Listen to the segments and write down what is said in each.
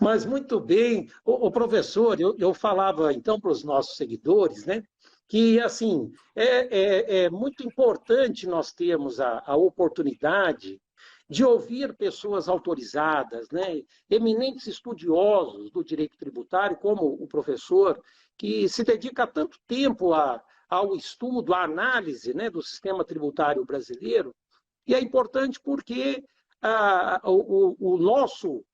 Mas muito bem, o professor, eu falava então para os nossos seguidores, né, que assim é muito importante nós termos a oportunidade de ouvir pessoas autorizadas, né, eminentes estudiosos do direito tributário, como o professor, que se dedica tanto tempo ao estudo, à análise, né, do sistema tributário brasileiro, e é importante porque o nosso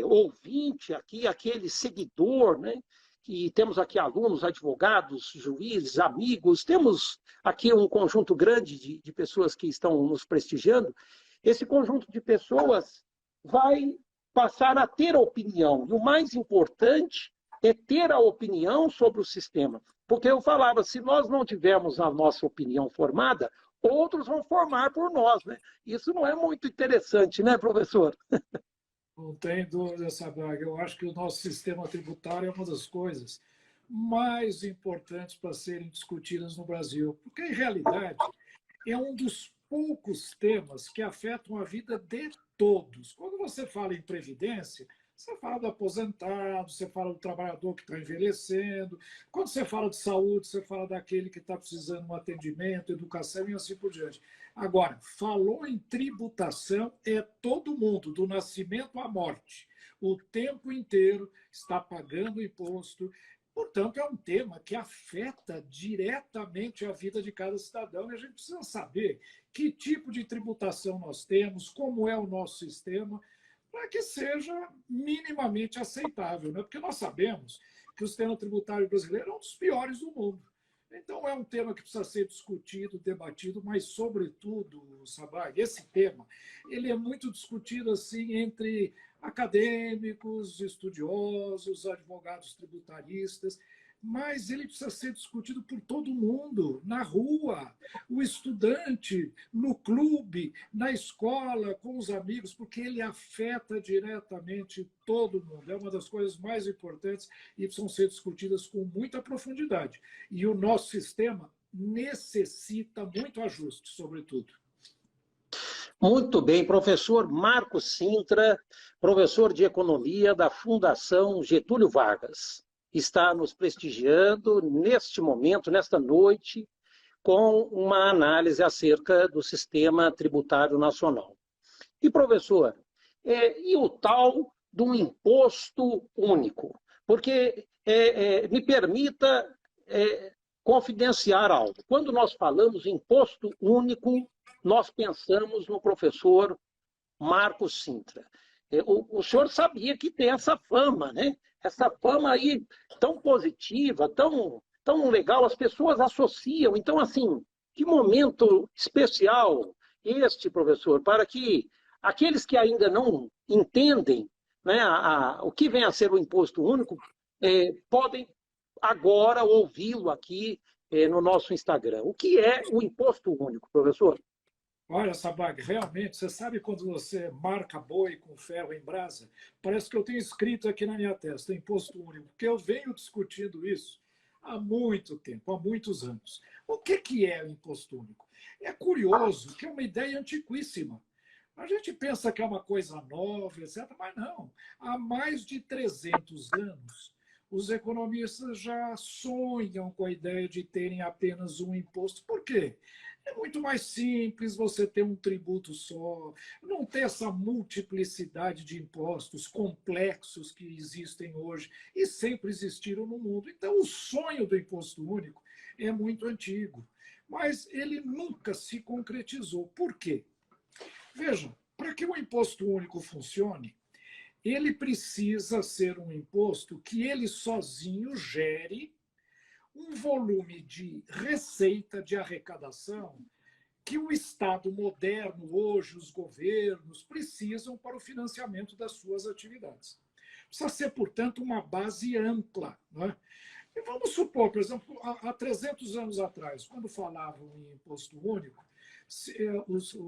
ouvinte aqui, aquele seguidor, né? Que temos aqui alunos, advogados, juízes, amigos, temos aqui um conjunto grande de pessoas que estão nos prestigiando. Esse conjunto de pessoas vai passar a ter opinião. E o mais importante é ter a opinião sobre o sistema. Porque eu falava, se nós não tivermos a nossa opinião formada, outros vão formar por nós, né? Isso não é muito interessante, né, professor? Não tem dúvida, Sabraga. Eu acho que o nosso sistema tributário é uma das coisas mais importantes para serem discutidas no Brasil, porque, em realidade, é um dos poucos temas que afetam a vida de todos. Quando você fala em previdência, você fala do aposentado, você fala do trabalhador que está envelhecendo. Quando você fala de saúde, você fala daquele que está precisando de um atendimento, educação e assim por diante. Agora, falou em tributação, é todo mundo, do nascimento à morte. O tempo inteiro está pagando imposto. Portanto, é um tema que afeta diretamente a vida de cada cidadão e a gente precisa saber que tipo de tributação nós temos, como é o nosso sistema, para que seja minimamente aceitável, né? Porque nós sabemos que o sistema tributário brasileiro é um dos piores do mundo. Então, é um tema que precisa ser discutido, debatido, mas, sobretudo, Sabag, esse tema ele é muito discutido assim entre acadêmicos, estudiosos, advogados tributaristas, mas ele precisa ser discutido por todo mundo, na rua, o estudante, no clube, na escola, com os amigos, porque ele afeta diretamente todo mundo. É uma das coisas mais importantes e precisam ser discutidas com muita profundidade. E o nosso sistema necessita muito ajuste, sobretudo. Muito bem, professor Marcos Sintra, professor de Economia da Fundação Getúlio Vargas, está nos prestigiando neste momento, nesta noite, com uma análise acerca do sistema tributário nacional. E, professor, e o tal do imposto único? Porque me permita confidenciar algo. Quando nós falamos imposto único, nós pensamos no professor Marcos Sintra. O senhor sabia que tem essa fama, né? Essa fama aí tão positiva, tão legal, as pessoas associam. Então, assim, que momento especial este, professor, para que aqueles que ainda não entendem, né, o que vem a ser o imposto único, podem agora ouvi-lo aqui no nosso Instagram. O que é o imposto único, professor? Olha, Sabag, realmente, você sabe quando você marca boi com ferro em brasa? Parece que eu tenho escrito aqui na minha testa, imposto único, porque eu venho discutindo isso há muito tempo, há muitos anos. O que é o imposto único? É curioso que é uma ideia antiquíssima. A gente pensa que é uma coisa nova, etc., mas não. Há mais de 300 anos, os economistas já sonham com a ideia de terem apenas um imposto. Por quê? É muito mais simples você ter um tributo só, não ter essa multiplicidade de impostos complexos que existem hoje e sempre existiram no mundo. Então, o sonho do imposto único é muito antigo, mas ele nunca se concretizou. Por quê? Veja, para que o imposto único funcione, ele precisa ser um imposto que ele sozinho gere um volume de receita, de arrecadação, que o Estado moderno, hoje, os governos, precisam para o financiamento das suas atividades. Precisa ser, portanto, uma base ampla. Né? E vamos supor, por exemplo, há 300 anos atrás, quando falavam em imposto único,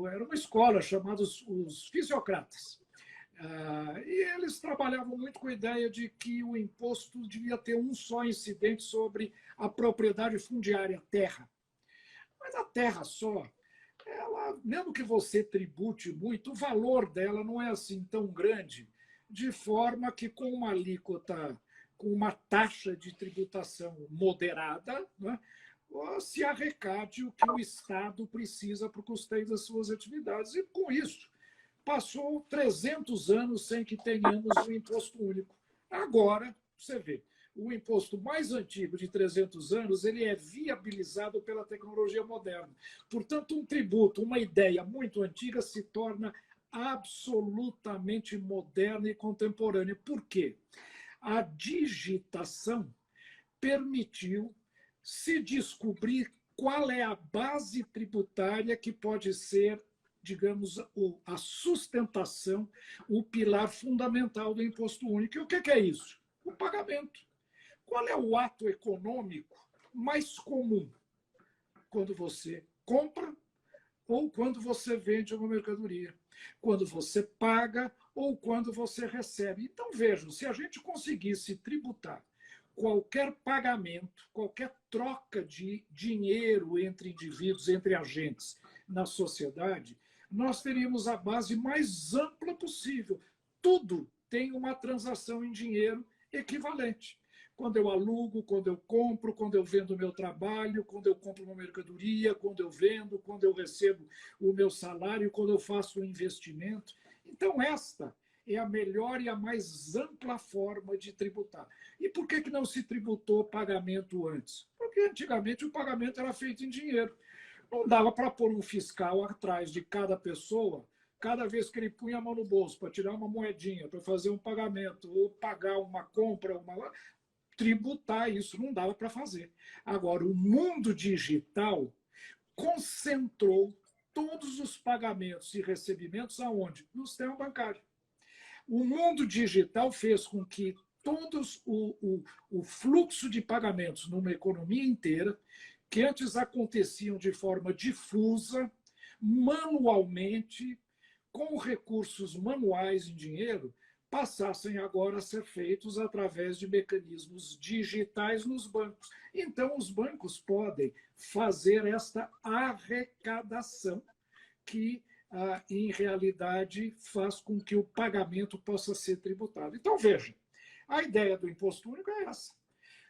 era uma escola chamada os fisiocratas. E eles trabalhavam muito com a ideia de que o imposto devia ter um só incidente sobre a propriedade fundiária, a terra. Mas a terra só, ela, mesmo que você tribute muito, o valor dela não é assim tão grande de forma que com uma alíquota, com uma taxa de tributação moderada, né, se arrecade o que o Estado precisa para o custeio das suas atividades. E, com isso, passou 300 anos sem que tenhamos um imposto único. Agora, você vê, o imposto mais antigo, de 300 anos, ele é viabilizado pela tecnologia moderna. Portanto, um tributo, uma ideia muito antiga, se torna absolutamente moderna e contemporânea. Por quê? A digitação permitiu se descobrir qual é a base tributária que pode ser, digamos, a sustentação, o pilar fundamental do imposto único. E o que é isso? O pagamento. Qual é o ato econômico mais comum? Quando você compra ou quando você vende uma mercadoria. Quando você paga ou quando você recebe. Então, vejam, se a gente conseguisse tributar qualquer pagamento, qualquer troca de dinheiro entre indivíduos, entre agentes na sociedade, nós teríamos a base mais ampla possível. Tudo tem uma transação em dinheiro equivalente. Quando eu alugo, quando eu compro, quando eu vendo o meu trabalho, quando eu compro uma mercadoria, quando eu vendo, quando eu recebo o meu salário, quando eu faço um investimento. Então, esta é a melhor e a mais ampla forma de tributar. E por que não se tributou pagamento antes? Porque antigamente o pagamento era feito em dinheiro. Não dava para pôr um fiscal atrás de cada pessoa, cada vez que ele punha a mão no bolso para tirar uma moedinha, para fazer um pagamento, ou pagar uma compra, tributar isso, não dava para fazer. Agora, o mundo digital concentrou todos os pagamentos e recebimentos aonde? No sistema bancário. O mundo digital fez com que todos o fluxo de pagamentos numa economia inteira, que antes aconteciam de forma difusa, manualmente, com recursos manuais em dinheiro, passassem agora a ser feitos através de mecanismos digitais nos bancos. Então, os bancos podem fazer esta arrecadação que, em realidade, faz com que o pagamento possa ser tributado. Então, veja, a ideia do imposto único é essa.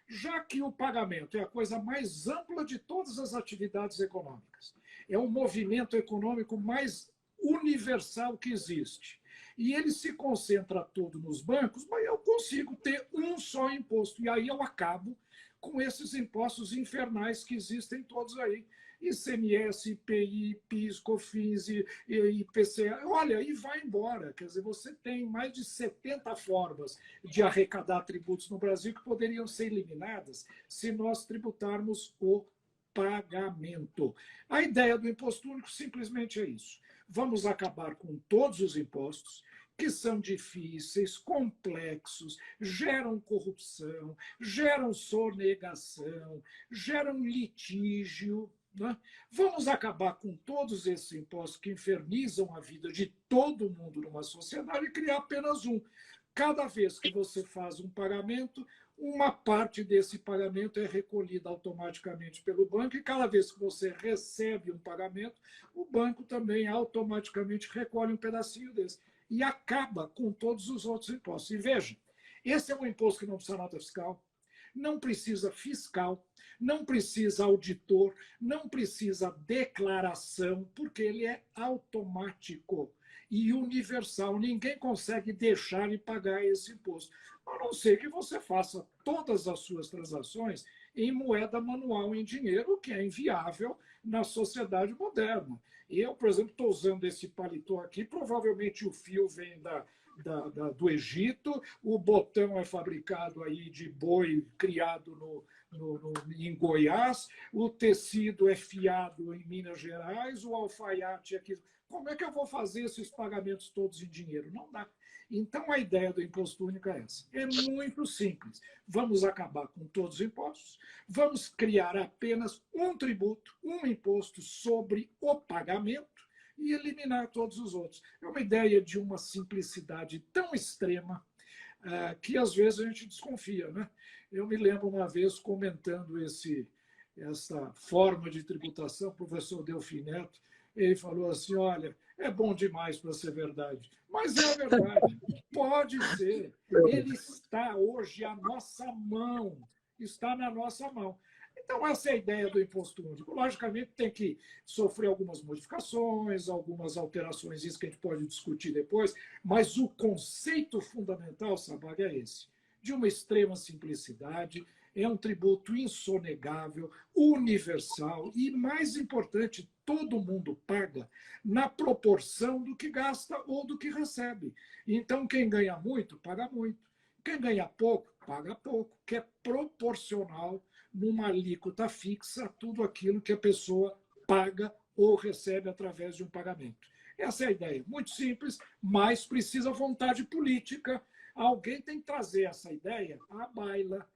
Já que o pagamento é a coisa mais ampla de todas as atividades econômicas, é o movimento econômico mais universal que existe, e ele se concentra todo nos bancos, mas eu consigo ter um só imposto, e aí eu acabo com esses impostos infernais que existem todos aí. ICMS, IPI, PIS, COFINS, IPCA, olha, e vai embora. Quer dizer, você tem mais de 70 formas de arrecadar tributos no Brasil que poderiam ser eliminadas se nós tributarmos o pagamento. A ideia do imposto único simplesmente é isso. Vamos acabar com todos os impostos, que são difíceis, complexos, geram corrupção, geram sonegação, geram litígio. Né? Vamos acabar com todos esses impostos que infernizam a vida de todo mundo numa sociedade e criar apenas um. Cada vez que você faz um pagamento, uma parte desse pagamento é recolhida automaticamente pelo banco, e cada vez que você recebe um pagamento, o banco também automaticamente recolhe um pedacinho desse. E acaba com todos os outros impostos. E veja, esse é um imposto que não precisa nota fiscal, não precisa fiscal, não precisa auditor, não precisa declaração, porque ele é automático e universal. Ninguém consegue deixar de pagar esse imposto, a não ser que você faça todas as suas transações em moeda manual, em dinheiro, o que é inviável na sociedade moderna. Eu, por exemplo, estou usando esse paletó aqui, provavelmente o fio vem do Egito, o botão é fabricado aí de boi criado em Goiás, o tecido é fiado em Minas Gerais, o alfaiate aqui. Como é que eu vou fazer esses pagamentos todos em dinheiro? Não dá. Então, a ideia do imposto único é essa. É muito simples. Vamos acabar com todos os impostos, vamos criar apenas um tributo, um imposto sobre o pagamento e eliminar todos os outros. É uma ideia de uma simplicidade tão extrema que, às vezes, a gente desconfia. Né? Eu me lembro uma vez comentando essa forma de tributação, o professor Delfim Neto, ele falou assim, olha, é bom demais para ser verdade. Mas é a verdade. Pode ser. Ele está hoje à nossa mão. Está na nossa mão. Então, essa é a ideia do imposto único. Logicamente, tem que sofrer algumas modificações, algumas alterações, isso que a gente pode discutir depois, mas o conceito fundamental, Sabag, é esse, de uma extrema simplicidade, é um tributo insonegável, universal e, mais importante, todo mundo paga na proporção do que gasta ou do que recebe. Então, quem ganha muito, paga muito. Quem ganha pouco, paga pouco, que é proporcional numa alíquota fixa a tudo aquilo que a pessoa paga ou recebe através de um pagamento. Essa é a ideia. Muito simples, mas precisa vontade política. Alguém tem que trazer essa ideia à baila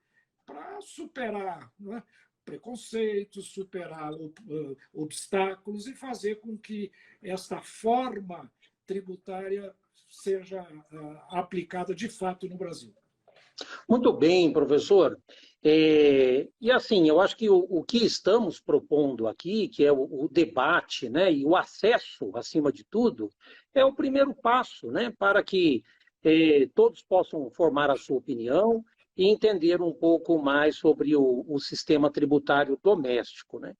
para superar, né, preconceitos, superar obstáculos e fazer com que esta forma tributária seja aplicada de fato no Brasil. Muito bem, professor. E assim, eu acho que o que estamos propondo aqui, que é o debate, né, e o acesso, acima de tudo, é o primeiro passo, né, para que todos possam formar a sua opinião e entender um pouco mais sobre o sistema tributário doméstico, né.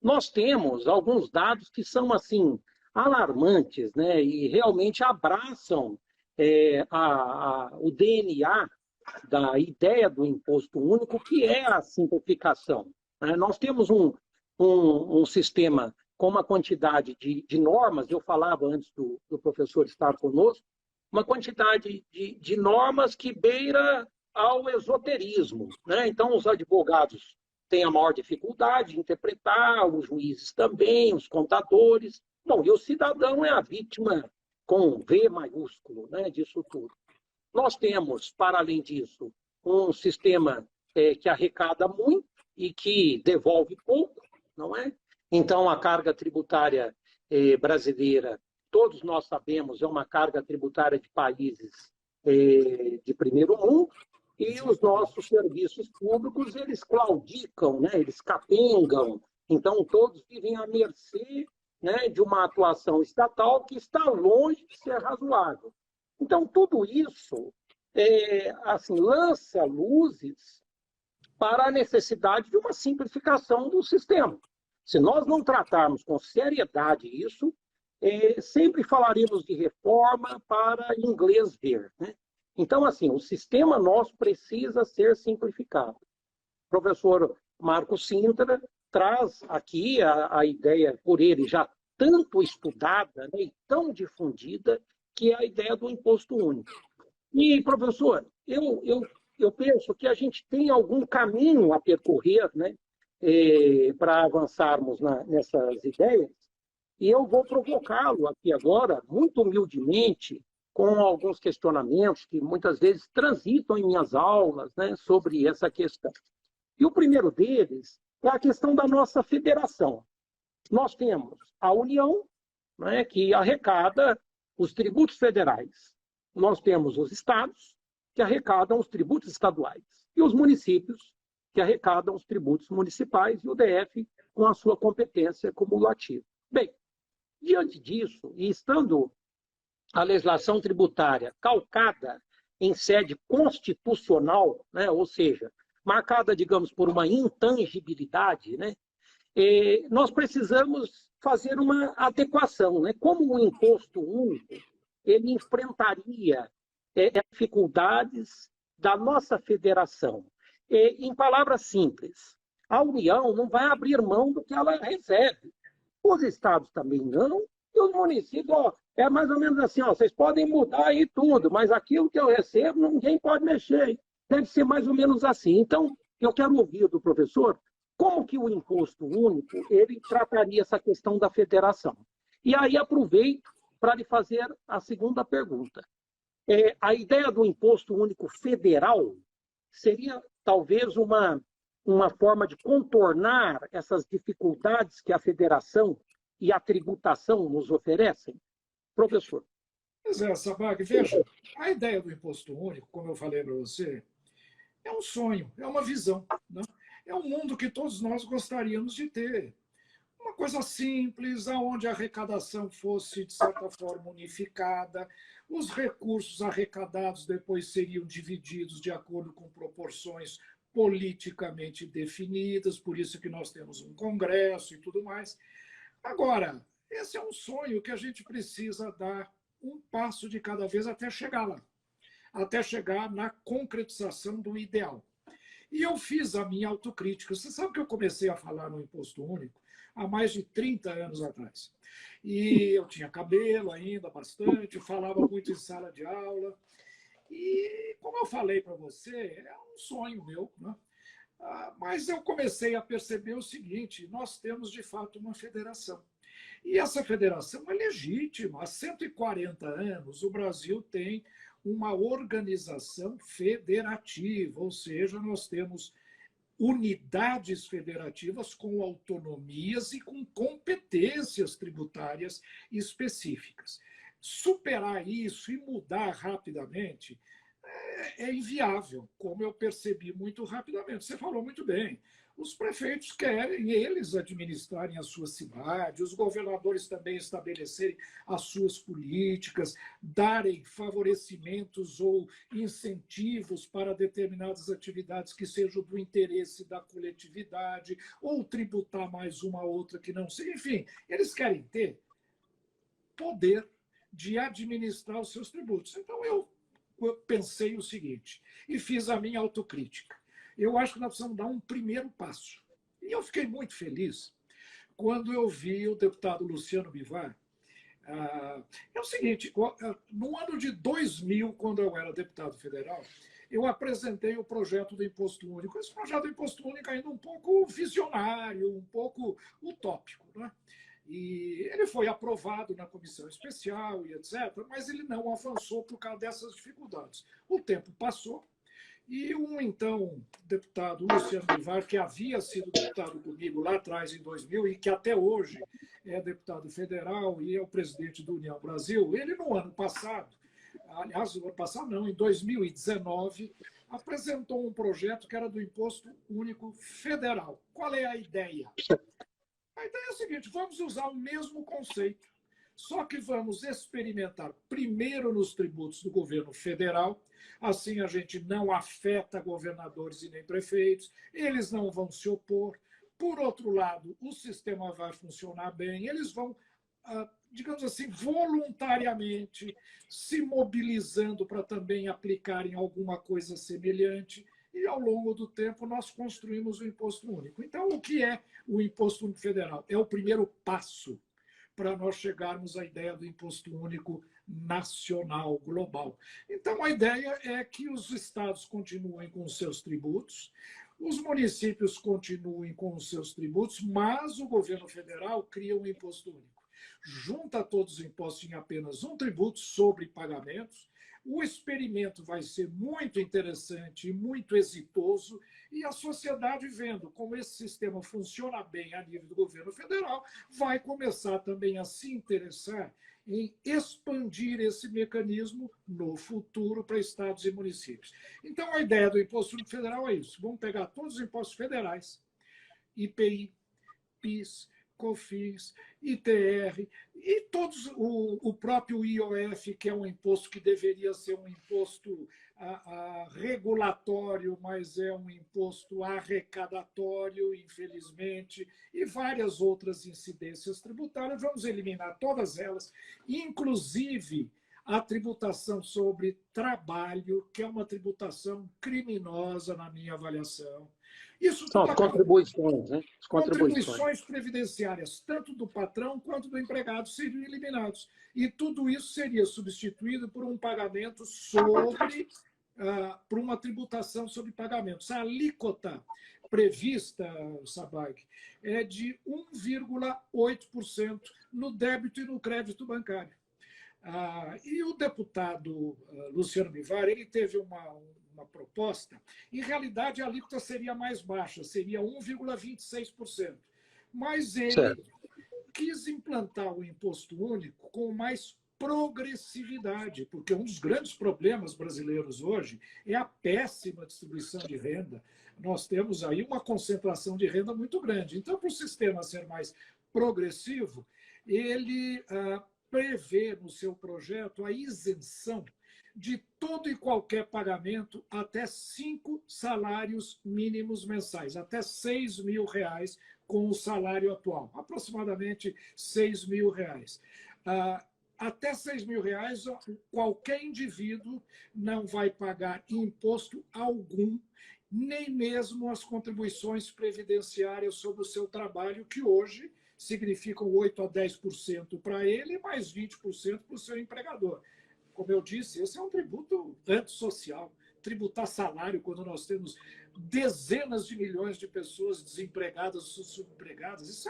Nós temos alguns dados que são, assim, alarmantes, né, e realmente abraçam o DNA da ideia do imposto único, que é a simplificação. Né? Nós temos um sistema com uma quantidade de normas, eu falava antes do professor estar conosco, uma quantidade de normas que beira ao esoterismo. Né? Então, os advogados têm a maior dificuldade de interpretar, os juízes também, os contadores. Bom, e o cidadão é a vítima com V maiúsculo, né, disso tudo. Nós temos, para além disso, um sistema que arrecada muito e que devolve pouco, não é? Então, a carga tributária brasileira, todos nós sabemos, é uma carga tributária de países de primeiro mundo, e os nossos serviços públicos, eles claudicam, né? Eles capengam, então todos vivem à mercê, né, de uma atuação estatal que está longe de ser razoável. Então, tudo isso assim, lança luzes para a necessidade de uma simplificação do sistema. Se nós não tratarmos com seriedade isso, sempre falaremos de reforma para inglês ver. Né? Então, assim, o sistema nosso precisa ser simplificado. O professor Marco Sintra traz aqui a ideia, por ele já tanto estudada, né, e tão difundida, que é a ideia do imposto único. E, professor, eu penso que a gente tem algum caminho a percorrer, né, para avançarmos nessas ideias, e eu vou provocá-lo aqui agora, muito humildemente, com alguns questionamentos que muitas vezes transitam em minhas aulas, né, sobre essa questão. E o primeiro deles é a questão da nossa federação. Nós temos a União, né, que arrecada os tributos federais. Nós temos os estados, que arrecadam os tributos estaduais, e os municípios, que arrecadam os tributos municipais, e o DF com a sua competência cumulativa. Bem, diante disso, e estando a legislação tributária calcada em sede constitucional, né, ou seja, marcada, digamos, por uma intangibilidade, né, nós precisamos fazer uma adequação. Né? Como o imposto único ele enfrentaria dificuldades da nossa federação? Em palavras simples, a União não vai abrir mão do que ela recebe. Os estados também não, e os municípios, é mais ou menos assim, vocês podem mudar aí tudo, mas aquilo que eu recebo, ninguém pode mexer. Deve ser mais ou menos assim. Então, eu quero ouvir do professor como que o imposto único ele trataria essa questão da federação. E aí aproveito para lhe fazer a segunda pergunta. A ideia do imposto único federal seria talvez uma forma de contornar essas dificuldades que a federação e a tributação nos oferecem? Professor. Pois é, Sabag, veja, a ideia do imposto único, como eu falei para você, é um sonho, é uma visão. Né? É um mundo que todos nós gostaríamos de ter. Uma coisa simples, onde a arrecadação fosse, de certa forma, unificada, Os recursos arrecadados depois seriam divididos de acordo com proporções politicamente definidas, por isso que nós temos um Congresso e tudo mais. Agora, esse é um sonho que a gente precisa dar um passo de cada vez até chegar lá, até chegar na concretização do ideal. E eu fiz a minha autocrítica. Você sabe que eu comecei a falar no Imposto Único há mais de 30 anos atrás. E eu tinha cabelo ainda bastante, falava muito em sala de aula. E, como eu falei para você, é um sonho meu, né? Mas eu comecei a perceber o seguinte: nós temos, de fato, uma federação. E essa federação é legítima. Há 140 anos, o Brasil tem uma organização federativa, ou seja, nós temos unidades federativas com autonomias e com competências tributárias específicas. Superar isso e mudar rapidamente é inviável, como eu percebi muito rapidamente. Você falou muito bem. Os prefeitos querem eles administrarem a sua cidade, os governadores também estabelecerem as suas políticas, darem favorecimentos ou incentivos para determinadas atividades que sejam do interesse da coletividade, ou tributar mais uma ou outra que não seja. Enfim, eles querem ter poder de administrar os seus tributos. Então, eu pensei o seguinte, e fiz a minha autocrítica. Eu acho que nós precisamos dar um primeiro passo. E eu fiquei muito feliz quando eu vi o deputado Luciano Bivar. É o seguinte, no ano de 2000, quando eu era deputado federal, eu apresentei o projeto do Imposto Único. Esse projeto do Imposto Único ainda um pouco visionário, um pouco utópico, né? E ele foi aprovado na comissão especial e etc., mas ele não avançou por causa dessas dificuldades. O tempo passou e então, deputado Luciano Bivar, que havia sido deputado comigo lá atrás, em 2000, e que até hoje é deputado federal e é o presidente do União Brasil, ele no ano passado, aliás, no ano passado não, em 2019, apresentou um projeto que era do Imposto Único Federal. Qual é a ideia? A ideia é a seguinte: vamos usar o mesmo conceito, só que vamos experimentar primeiro nos tributos do governo federal, assim a gente não afeta governadores e nem prefeitos, eles não vão se opor. Por outro lado, o sistema vai funcionar bem, eles vão, digamos assim, voluntariamente se mobilizando para também aplicarem alguma coisa semelhante. E, ao longo do tempo, nós construímos o Imposto Único. Então, o que é o Imposto Único Federal? É o primeiro passo para nós chegarmos à ideia do Imposto Único nacional, global. Então, a ideia é que os estados continuem com os seus tributos, os municípios continuem com os seus tributos, mas o governo federal cria um Imposto Único. Junta todos os impostos em apenas um tributo sobre pagamentos. O experimento vai ser muito interessante e muito exitoso, e a sociedade, vendo como esse sistema funciona bem a nível do governo federal, vai começar também a se interessar em expandir esse mecanismo no futuro para estados e municípios. Então, a ideia do Imposto Único Federal é isso. Vamos pegar todos os impostos federais, IPI, PIS, COFINS, ITR, e todos o próprio IOF, que é um imposto que deveria ser um imposto regulatório, mas é um imposto arrecadatório, infelizmente, e várias outras incidências tributárias. Vamos eliminar todas elas, inclusive a tributação sobre trabalho, que é uma tributação criminosa, na minha avaliação. Isso são as contribuições, né? As contribuições previdenciárias, tanto do patrão quanto do empregado, seriam eliminados. E tudo isso seria substituído por um pagamento por uma tributação sobre pagamentos. A alíquota prevista, Sabag, é de 1,8% no débito e no crédito bancário. E o deputado Luciano Bivar, ele teve uma proposta. Em realidade, a alíquota seria mais baixa, seria 1,26%. Mas ele quis implantar o imposto único com mais progressividade, porque um dos grandes problemas brasileiros hoje é a péssima distribuição de renda. Nós temos aí uma concentração de renda muito grande. Então, para o sistema ser mais progressivo, ele prevê no seu projeto a isenção de todo e qualquer pagamento até 5 salários mínimos mensais, até R$ 6.000 com o salário atual, aproximadamente R$ 6.000. Até R$ 6.000, qualquer indivíduo não vai pagar imposto algum, nem mesmo as contribuições previdenciárias sobre o seu trabalho, que hoje significam 8% a 10% para ele, mais 20% para o seu empregador. Como eu disse, esse é um tributo antissocial. Tributar salário quando nós temos dezenas de milhões de pessoas desempregadas, subempregadas, isso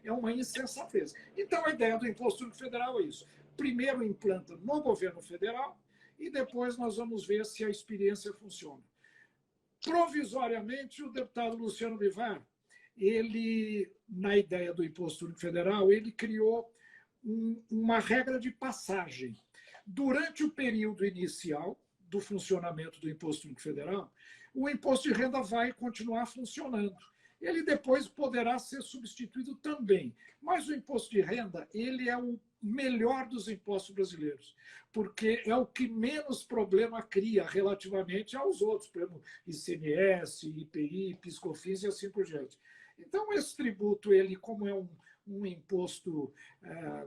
é uma insensatez. Então, a ideia do Imposto Único Federal é isso. Primeiro implanta no governo federal e depois nós vamos ver se a experiência funciona. Provisoriamente, o deputado Luciano Bivar, ele, na ideia do Imposto Único Federal, ele criou uma regra de passagem. Durante o período inicial do funcionamento do Imposto Único Federal, o imposto de renda vai continuar funcionando. Ele depois poderá ser substituído também. Mas o imposto de renda, ele é o melhor dos impostos brasileiros, porque é o que menos problema cria relativamente aos outros, por exemplo, ICMS, IPI, PIS/COFINS e assim por diante. Então, esse tributo, ele, como é um imposto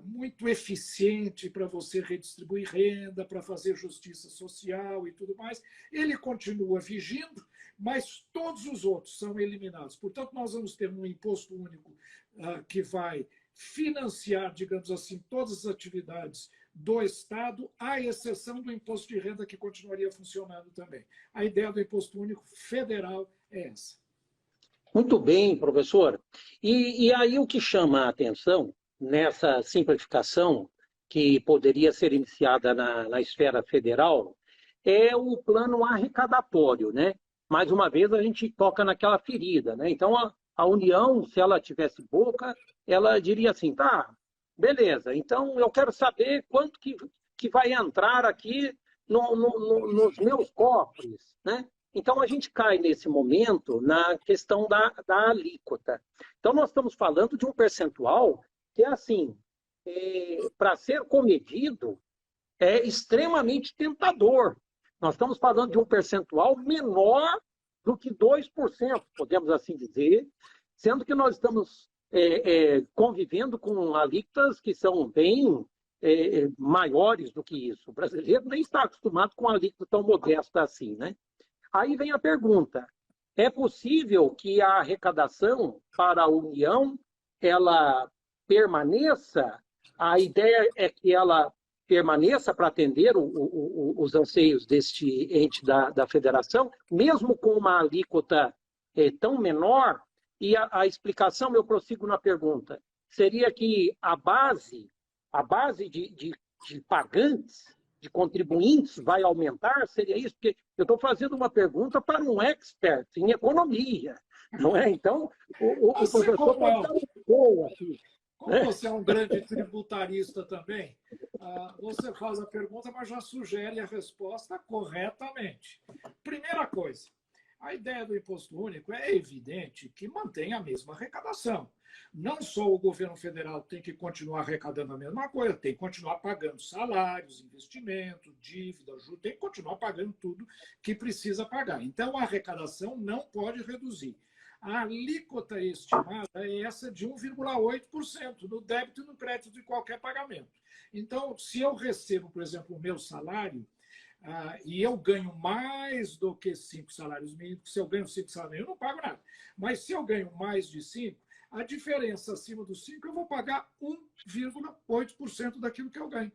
muito eficiente para você redistribuir renda, para fazer justiça social e tudo mais, ele continua vigindo, mas todos os outros são eliminados. Portanto, nós vamos ter um imposto único que vai financiar, digamos assim, todas as atividades do Estado, à exceção do imposto de renda, que continuaria funcionando também. A ideia do Imposto Único Federal é essa. Muito bem, professor. E aí o que chama a atenção nessa simplificação que poderia ser iniciada na esfera federal é o plano arrecadatório, né? Mais uma vez a gente toca naquela ferida, né? Então a União, se ela tivesse boca, ela diria assim, tá, beleza, então eu quero saber quanto que vai entrar aqui nos meus cofres, né? Então, a gente cai nesse momento na questão da alíquota. Então, nós estamos falando de um percentual que é assim, para ser comedido, é extremamente tentador. Nós estamos falando de um percentual menor do que 2%, podemos assim dizer, sendo que nós estamos convivendo com alíquotas que são bem maiores do que isso. O brasileiro nem está acostumado com alíquota tão modesta assim, né? Aí vem a pergunta, é possível que a arrecadação para a União ela permaneça? A ideia é que ela permaneça para atender os anseios deste ente da federação, mesmo com uma alíquota tão menor? E a explicação, eu prossigo na pergunta, seria que a base de pagantes, de contribuintes vai aumentar? Seria isso? Porque eu estou fazendo uma pergunta para um expert em economia, não é? Então, o professor pode dar uma boa aqui. Como você é um grande tributarista também, você faz a pergunta, mas já sugere a resposta corretamente. Primeira coisa, a ideia do imposto único é evidente que mantém a mesma arrecadação. Não só o governo federal tem que continuar arrecadando a mesma coisa, tem que continuar pagando salários, investimentos, dívida, juros, tem que continuar pagando tudo que precisa pagar. Então, a arrecadação não pode reduzir. A alíquota estimada é essa de 1,8% no débito e no crédito de qualquer pagamento. Então, se eu recebo, por exemplo, o meu salário, e eu ganho mais do que 5 salários mínimos, se eu ganho 5 salários mínimos, eu não pago nada. Mas se eu ganho mais de 5, a diferença acima dos 5, eu vou pagar 1,8% daquilo que eu ganho.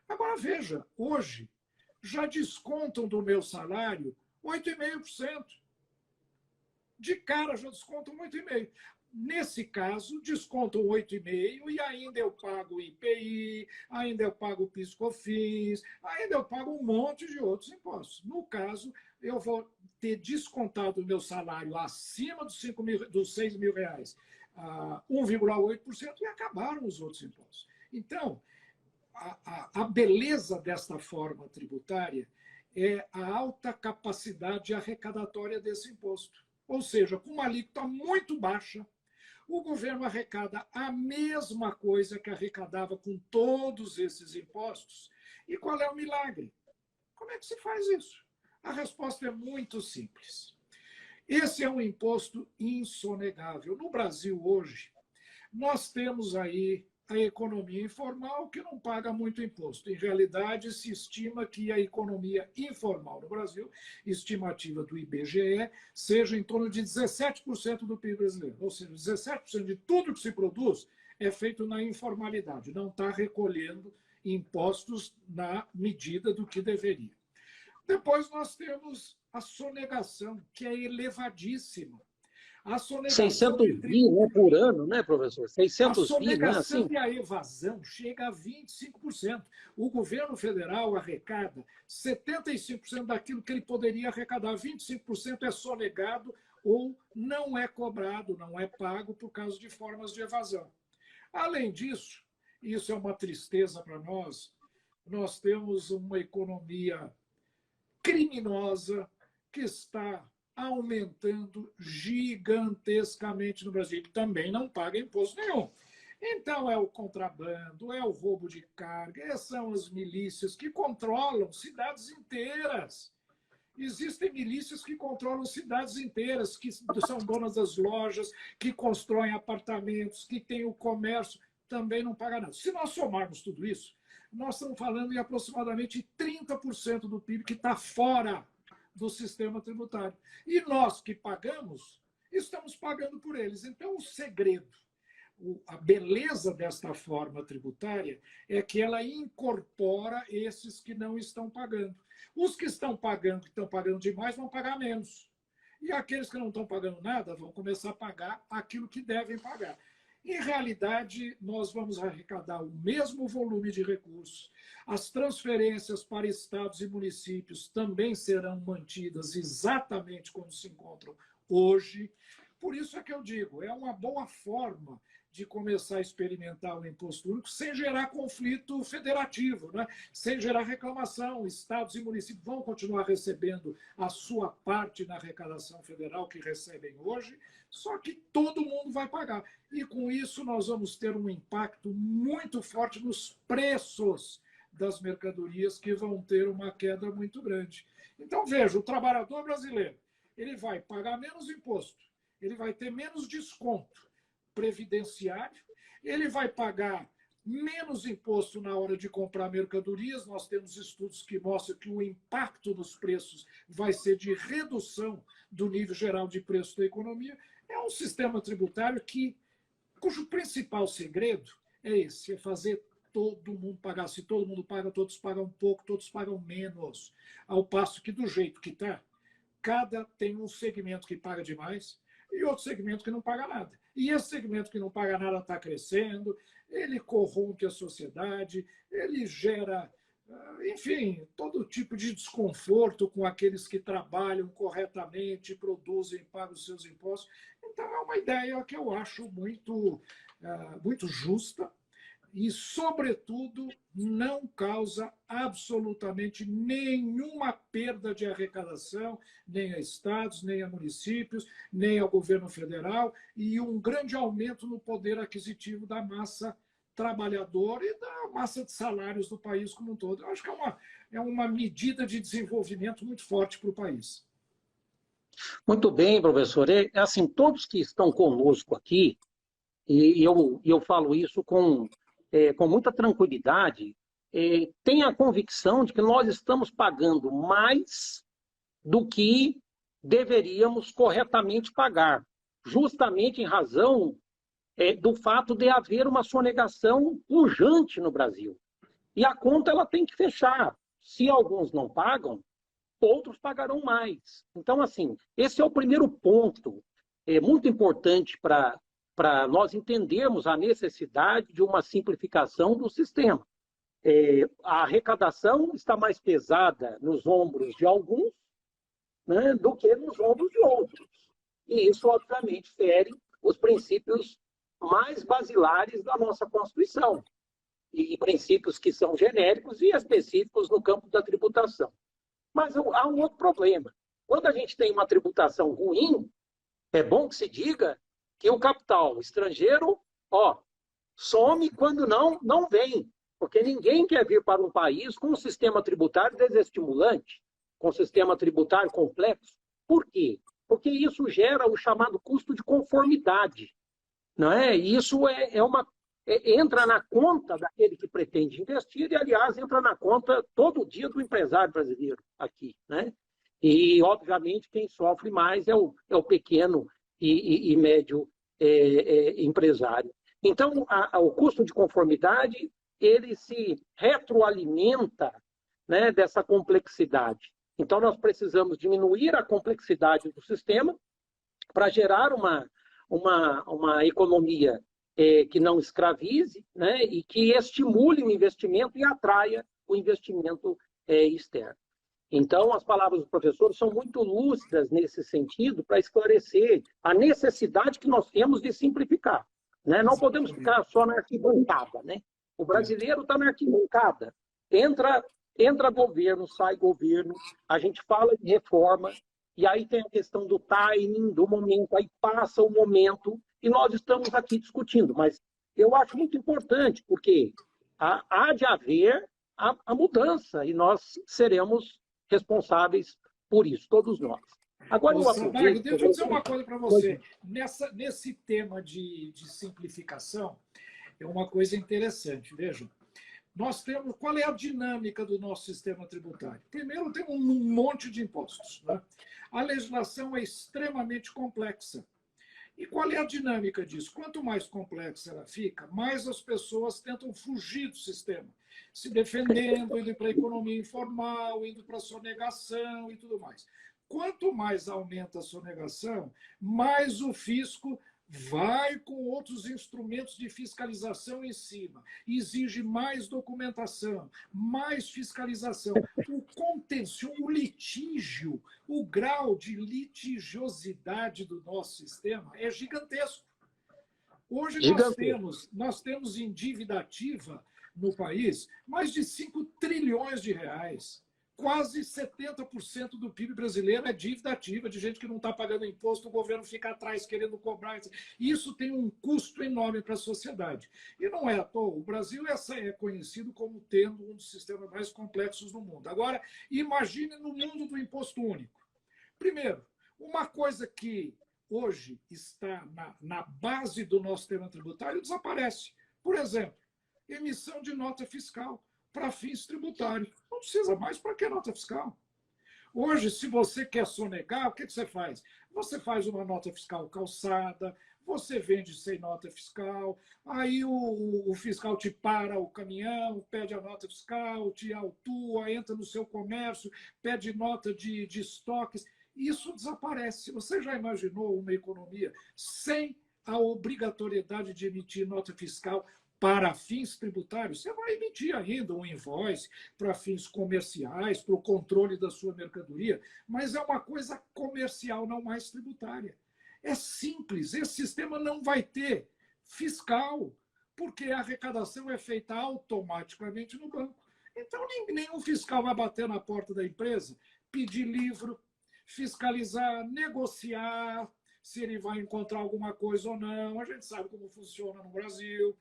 Agora, veja, hoje já descontam do meu salário 8,5%. De cara já descontam 8,5%. Nesse caso, descontam 8,5% e ainda eu pago IPI, ainda eu pago PIS/COFINS, ainda eu pago um monte de outros impostos. No caso, eu vou ter descontado o meu salário acima dos R$ 6.000, 1,8%, e acabaram os outros impostos. Então, a beleza desta forma tributária é a alta capacidade arrecadatória desse imposto. Ou seja, com uma alíquota muito baixa, O governo arrecada a mesma coisa que arrecadava com todos esses impostos. E qual é o milagre? Como é que se faz isso? A resposta é muito simples. Esse é um imposto insonegável. No Brasil, hoje, nós temos aí a economia informal que não paga muito imposto. Em realidade, se estima que a economia informal no Brasil, estimativa do IBGE, seja em torno de 17% do PIB brasileiro. Ou seja, 17% de tudo que se produz é feito na informalidade, não está recolhendo impostos na medida do que deveria. Depois nós temos a sonegação, que é elevadíssima. A sonegação 600 bi, né, por ano, né, professor? 600 bi, não é assim? E a evasão chega a 25%. O governo federal arrecada 75% daquilo que ele poderia arrecadar. 25% é sonegado ou não é cobrado, não é pago por causa de formas de evasão. Além disso, isso é uma tristeza para nós, nós temos uma economia criminosa que está aumentando gigantescamente no Brasil, que também não paga imposto nenhum. Então, é o contrabando, é o roubo de carga, são as milícias que controlam cidades inteiras. Existem milícias que controlam cidades inteiras, que são donas das lojas, que constroem apartamentos, que têm o comércio, também não pagam nada. Se nós somarmos tudo isso, nós estamos falando em aproximadamente 30% do PIB que está fora do sistema tributário. E nós que pagamos, estamos pagando por eles. Então, o segredo, a beleza desta forma tributária é que ela incorpora esses que não estão pagando. Os que estão pagando demais, vão pagar menos. E aqueles que não estão pagando nada vão começar a pagar aquilo que devem pagar. Em realidade, nós vamos arrecadar o mesmo volume de recursos. As transferências para estados e municípios também serão mantidas exatamente como se encontram hoje. Por isso é que eu digo, é uma boa forma de começar a experimentar o imposto único sem gerar conflito federativo, né? Sem gerar reclamação. Estados e municípios vão continuar recebendo a sua parte na arrecadação federal que recebem hoje, só que todo mundo vai pagar. E com isso nós vamos ter um impacto muito forte nos preços das mercadorias, que vão ter uma queda muito grande. Então, veja, o trabalhador brasileiro ele vai pagar menos imposto, ele vai ter menos desconto previdenciário, ele vai pagar menos imposto na hora de comprar mercadorias. Nós temos estudos que mostram que o impacto nos preços vai ser de redução do nível geral de preço da economia. É um sistema tributário cujo principal segredo é esse, é fazer todo mundo pagar. Se todo mundo paga, todos pagam pouco, todos pagam menos. Ao passo que, do jeito que está, cada tem um segmento que paga demais e outro segmento que não paga nada. E esse segmento que não paga nada está crescendo, ele corrompe a sociedade, ele gera, enfim, todo tipo de desconforto com aqueles que trabalham corretamente, produzem, pagam os seus impostos. Então, é uma ideia que eu acho muito justa e, sobretudo, não causa absolutamente nenhuma perda de arrecadação, nem a estados, nem a municípios, nem ao governo federal, e um grande aumento no poder aquisitivo da massa trabalhadora e da massa de salários do país como um todo. Eu acho que é uma medida de desenvolvimento muito forte para o país. Muito bem, professor. Assim, todos que estão conosco aqui, e eu falo isso com muita tranquilidade, tem a convicção de que nós estamos pagando mais do que deveríamos corretamente pagar, justamente em razão do fato de haver uma sonegação pujante no Brasil. E a conta ela tem que fechar. Se alguns não pagam, outros pagarão mais. Então, assim, esse é o primeiro ponto muito importante para nós entendermos a necessidade de uma simplificação do sistema. A arrecadação está mais pesada nos ombros de alguns, né, do que nos ombros de outros. E isso, obviamente, fere os princípios mais basilares da nossa Constituição, e princípios que são genéricos e específicos no campo da tributação. Mas há um outro problema. Quando a gente tem uma tributação ruim, é bom que se diga que o capital estrangeiro, ó, some quando não vem, porque ninguém quer vir para um país com um sistema tributário desestimulante, com um sistema tributário complexo. Por quê? Porque isso gera o chamado custo de conformidade, não é? E isso entra na conta daquele que pretende investir e, aliás, entra na conta todo dia do empresário brasileiro aqui, né? E, obviamente, quem sofre mais é o pequeno e médio empresário. Então, o custo de conformidade, ele se retroalimenta, né, dessa complexidade. Então, nós precisamos diminuir a complexidade do sistema para gerar uma economia que não escravize, né, e que estimule o investimento e atraia o investimento externo. Então, as palavras do professor são muito lúcidas nesse sentido para esclarecer a necessidade que nós temos de simplificar, né? Não podemos ficar só na arquibancada, né? O brasileiro está na arquibancada. Entra governo, sai governo, a gente fala de reforma, e aí tem a questão do timing, do momento, aí passa o momento, e nós estamos aqui discutindo. Mas eu acho muito importante, porque há de haver a mudança, e nós seremos responsáveis por isso, todos nós. Agora, Sabago, deixa eu dizer uma coisa para você. Nesse tema de simplificação, é uma coisa interessante. Veja, nós temos, qual é a dinâmica do nosso sistema tributário? Primeiro, temos um monte de impostos, né? A legislação é extremamente complexa. E qual é a dinâmica disso? Quanto mais complexa ela fica, mais as pessoas tentam fugir do sistema, se defendendo, indo para a economia informal, indo para a sonegação e tudo mais. Quanto mais aumenta a sonegação, mais o fisco vai com outros instrumentos de fiscalização em cima, exige mais documentação, mais fiscalização. O contencioso, o litígio, o grau de litigiosidade do nosso sistema é gigantesco. Hoje nós temos em dívida ativa no país mais de 5 trilhões de reais. Quase 70% do PIB brasileiro é dívida ativa, de gente que não está pagando imposto, o governo fica atrás querendo cobrar. Isso tem um custo enorme para a sociedade. E não é à toa, o Brasil é conhecido como tendo um dos sistemas mais complexos do mundo. Agora, imagine no mundo do imposto único. Primeiro, uma coisa que hoje está na base do nosso sistema tributário desaparece. Por exemplo, emissão de nota fiscal para fins tributários. Não precisa mais, para que nota fiscal? Hoje, se você quer sonegar, o que você faz? Você faz uma nota fiscal calçada, você vende sem nota fiscal, aí o fiscal te para o caminhão, pede a nota fiscal, te autua, entra no seu comércio, pede nota de estoques. Isso desaparece. Você já imaginou uma economia sem a obrigatoriedade de emitir nota fiscal para fins tributários? Você vai emitir ainda um invoice para fins comerciais, para o controle da sua mercadoria, mas é uma coisa comercial, não mais tributária. É simples, esse sistema não vai ter fiscal, porque a arrecadação é feita automaticamente no banco. Então, nenhum fiscal vai bater na porta da empresa, pedir livro, fiscalizar, negociar se ele vai encontrar alguma coisa ou não. A gente sabe como funciona no Brasil.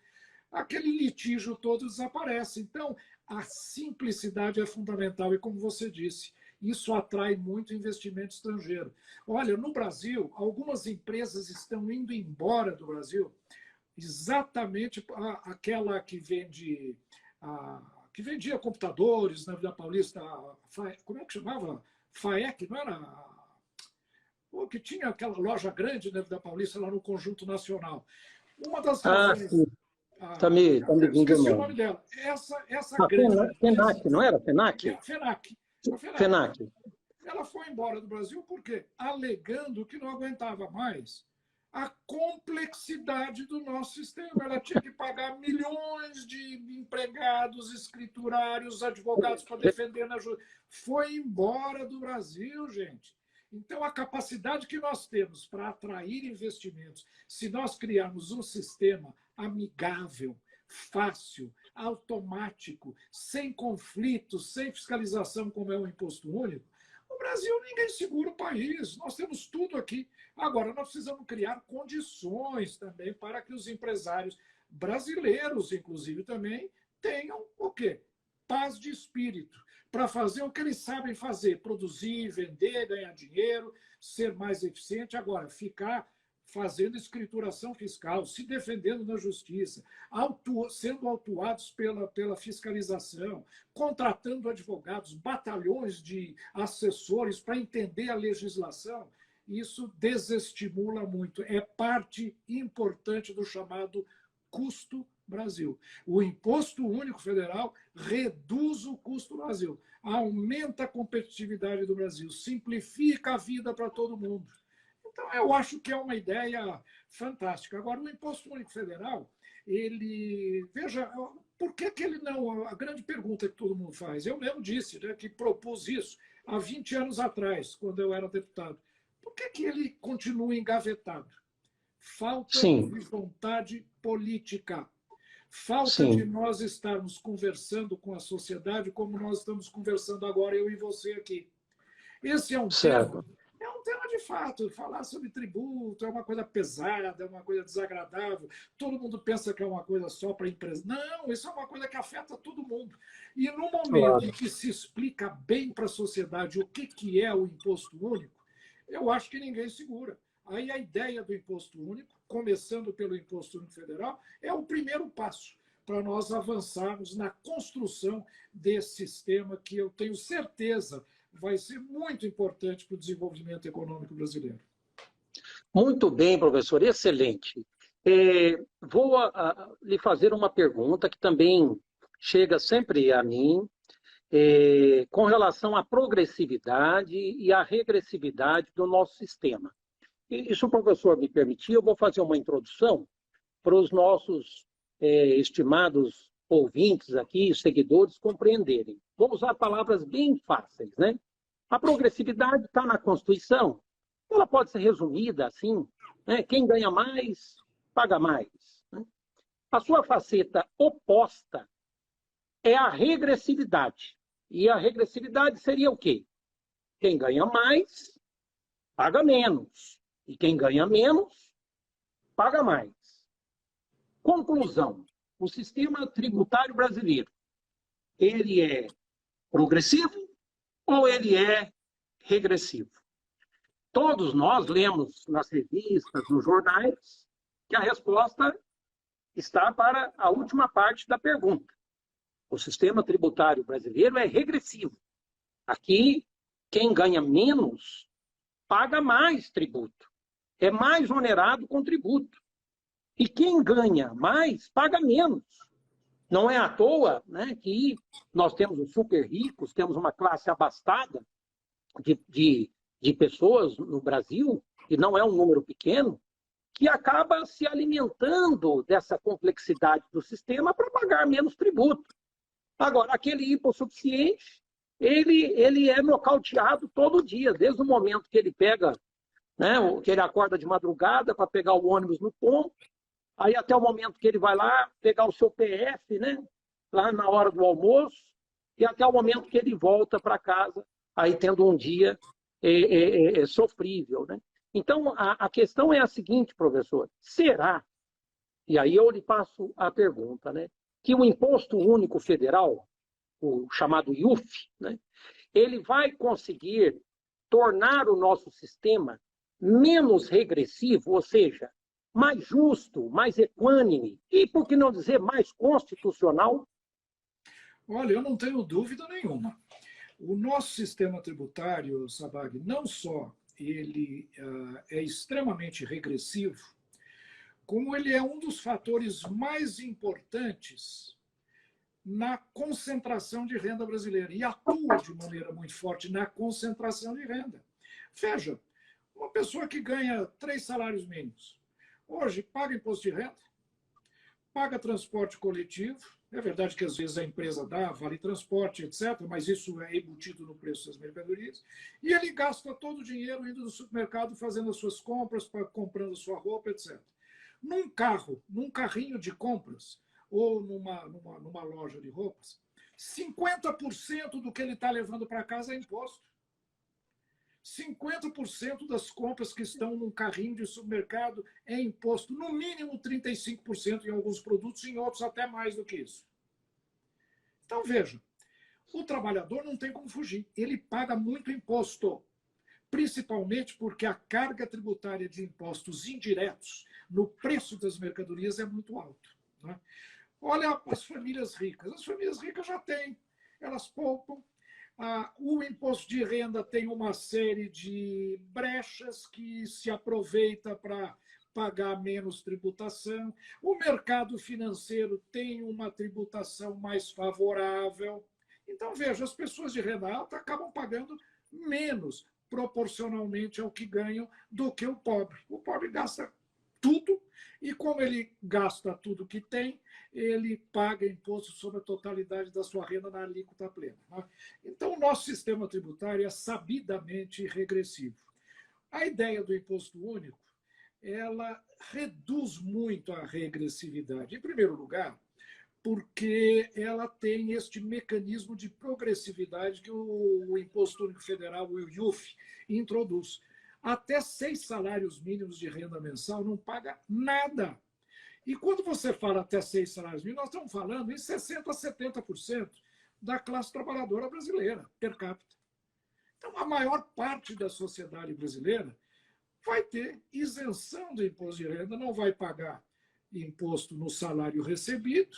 Aquele litígio todo desaparece. Então, a simplicidade é fundamental. E, como você disse, isso atrai muito investimento estrangeiro. Olha, no Brasil, algumas empresas estão indo embora do Brasil, exatamente aquela que vendia computadores na Vila Paulista, como é que chamava? FAEC, não era? Que tinha aquela loja grande na Vila Paulista, lá no Conjunto Nacional. Uma das razões... Esqueci o nome dela. Essa grande... FENAC, não era? FENAC? FENAC. FENAC. Ela foi embora do Brasil por quê? Alegando que não aguentava mais a complexidade do nosso sistema. Ela tinha que pagar milhões de empregados, escriturários, advogados para defender na justiça. Foi embora do Brasil, gente. Então, a capacidade que nós temos para atrair investimentos, se nós criarmos um sistema amigável, fácil, automático, sem conflitos, sem fiscalização, como é o imposto único, o Brasil, ninguém segura o país. Nós temos tudo aqui. Agora, nós precisamos criar condições também para que os empresários brasileiros, inclusive, também tenham o quê? Paz de espírito, para fazer o que eles sabem fazer, produzir, vender, ganhar dinheiro, ser mais eficiente. Agora, ficar fazendo escrituração fiscal, se defendendo na justiça, sendo autuados pela fiscalização, contratando advogados, batalhões de assessores para entender a legislação, isso desestimula muito. É parte importante do chamado custo Brasil. O Imposto Único Federal reduz o custo do Brasil, aumenta a competitividade do Brasil, simplifica a vida para todo mundo. Então, eu acho que é uma ideia fantástica. Agora, o Imposto Único Federal, ele... Veja, por que ele não... A grande pergunta que todo mundo faz, eu mesmo disse, né, que propus isso há 20 anos atrás, quando eu era deputado. Por que ele continua engavetado? Falta Sim, de vontade política. Falta sim, de nós estarmos conversando com a sociedade como nós estamos conversando agora, eu e você aqui. Esse certo. é um tema de fato. Falar sobre tributo é uma coisa pesada, é uma coisa desagradável. Todo mundo pensa que é uma coisa só para a empresa. Não, isso é uma coisa que afeta todo mundo. E no momento em Claro. que se explica bem para a sociedade o que é o imposto único, eu acho que ninguém segura. Aí a ideia do imposto único, começando pelo imposto único federal, é o primeiro passo para nós avançarmos na construção desse sistema que eu tenho certeza vai ser muito importante para o desenvolvimento econômico brasileiro. Muito bem, professor, excelente. Vou lhe fazer uma pergunta que também chega sempre a mim, com relação à progressividade e à regressividade do nosso sistema. E se o professor me permitir, eu vou fazer uma introdução para os nossos estimados ouvintes aqui, seguidores, compreenderem. Vou usar palavras bem fáceis, né? A progressividade está na Constituição. Ela pode ser resumida assim, né? Quem ganha mais, paga mais. Né? A sua faceta oposta é a regressividade. E a regressividade seria o quê? Quem ganha mais, paga menos. E quem ganha menos, paga mais. Conclusão: o sistema tributário brasileiro, ele é progressivo ou ele é regressivo? Todos nós lemos nas revistas, nos jornais, que a resposta está para a última parte da pergunta. O sistema tributário brasileiro é regressivo. Aqui, quem ganha menos, paga mais tributo. É mais onerado com tributo. E quem ganha mais, paga menos. Não é à toa, né, que nós temos os super ricos, temos uma classe abastada de pessoas no Brasil, e não é um número pequeno, que acaba se alimentando dessa complexidade do sistema para pagar menos tributo. Agora, aquele hipossuficiente, ele é nocauteado todo dia, desde o momento que ele pega, né, que ele acorda de madrugada para pegar o ônibus no ponto, aí até o momento que ele vai lá pegar o seu PF, né, lá na hora do almoço, e até o momento que ele volta para casa, aí tendo um dia sofrível. Né? Então, a questão é a seguinte, professor: será, e aí eu lhe passo a pergunta, né, que o Imposto Único Federal, o chamado IUF, né, ele vai conseguir tornar o nosso sistema menos regressivo, ou seja, mais justo, mais equânime e, por que não dizer, mais constitucional? Olha, eu não tenho dúvida nenhuma. O nosso sistema tributário, Sabag, não só ele é extremamente regressivo, como ele é um dos fatores mais importantes na concentração de renda brasileira e atua de maneira muito forte na concentração de renda. Veja, uma pessoa que ganha 3 salários mínimos, hoje paga imposto de renda, paga transporte coletivo. É verdade que às vezes a empresa dá vale transporte, etc., mas isso é embutido no preço das mercadorias. E ele gasta todo o dinheiro indo no supermercado, fazendo as suas compras, comprando a sua roupa, etc. Num carrinho de compras, ou numa loja de roupas, 50% do que ele está levando para casa é imposto. 50% das compras que estão num carrinho de supermercado é imposto, no mínimo 35% em alguns produtos, em outros até mais do que isso. Então, veja, o trabalhador não tem como fugir, ele paga muito imposto, principalmente porque a carga tributária de impostos indiretos no preço das mercadorias é muito alta, né? Olha as famílias ricas já têm, elas poupam. O imposto de renda tem uma série de brechas que se aproveita para pagar menos tributação. O mercado financeiro tem uma tributação mais favorável. Então, veja, as pessoas de renda alta acabam pagando menos proporcionalmente ao que ganham do que o pobre. O pobre gasta tudo, e como ele gasta tudo que tem, ele paga imposto sobre a totalidade da sua renda na alíquota plena, né? Então, o nosso sistema tributário é sabidamente regressivo. A ideia do imposto único, ela reduz muito a regressividade. Em primeiro lugar, porque ela tem este mecanismo de progressividade que o Imposto Único Federal, o IUF, introduz. Até 6 salários mínimos de renda mensal não paga nada. E quando você fala até 6 salários mínimos, nós estamos falando em 60% a 70% da classe trabalhadora brasileira, per capita. Então, a maior parte da sociedade brasileira vai ter isenção do imposto de renda, não vai pagar imposto no salário recebido,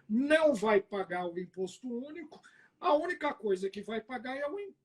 não vai pagar o imposto único. A única coisa que vai pagar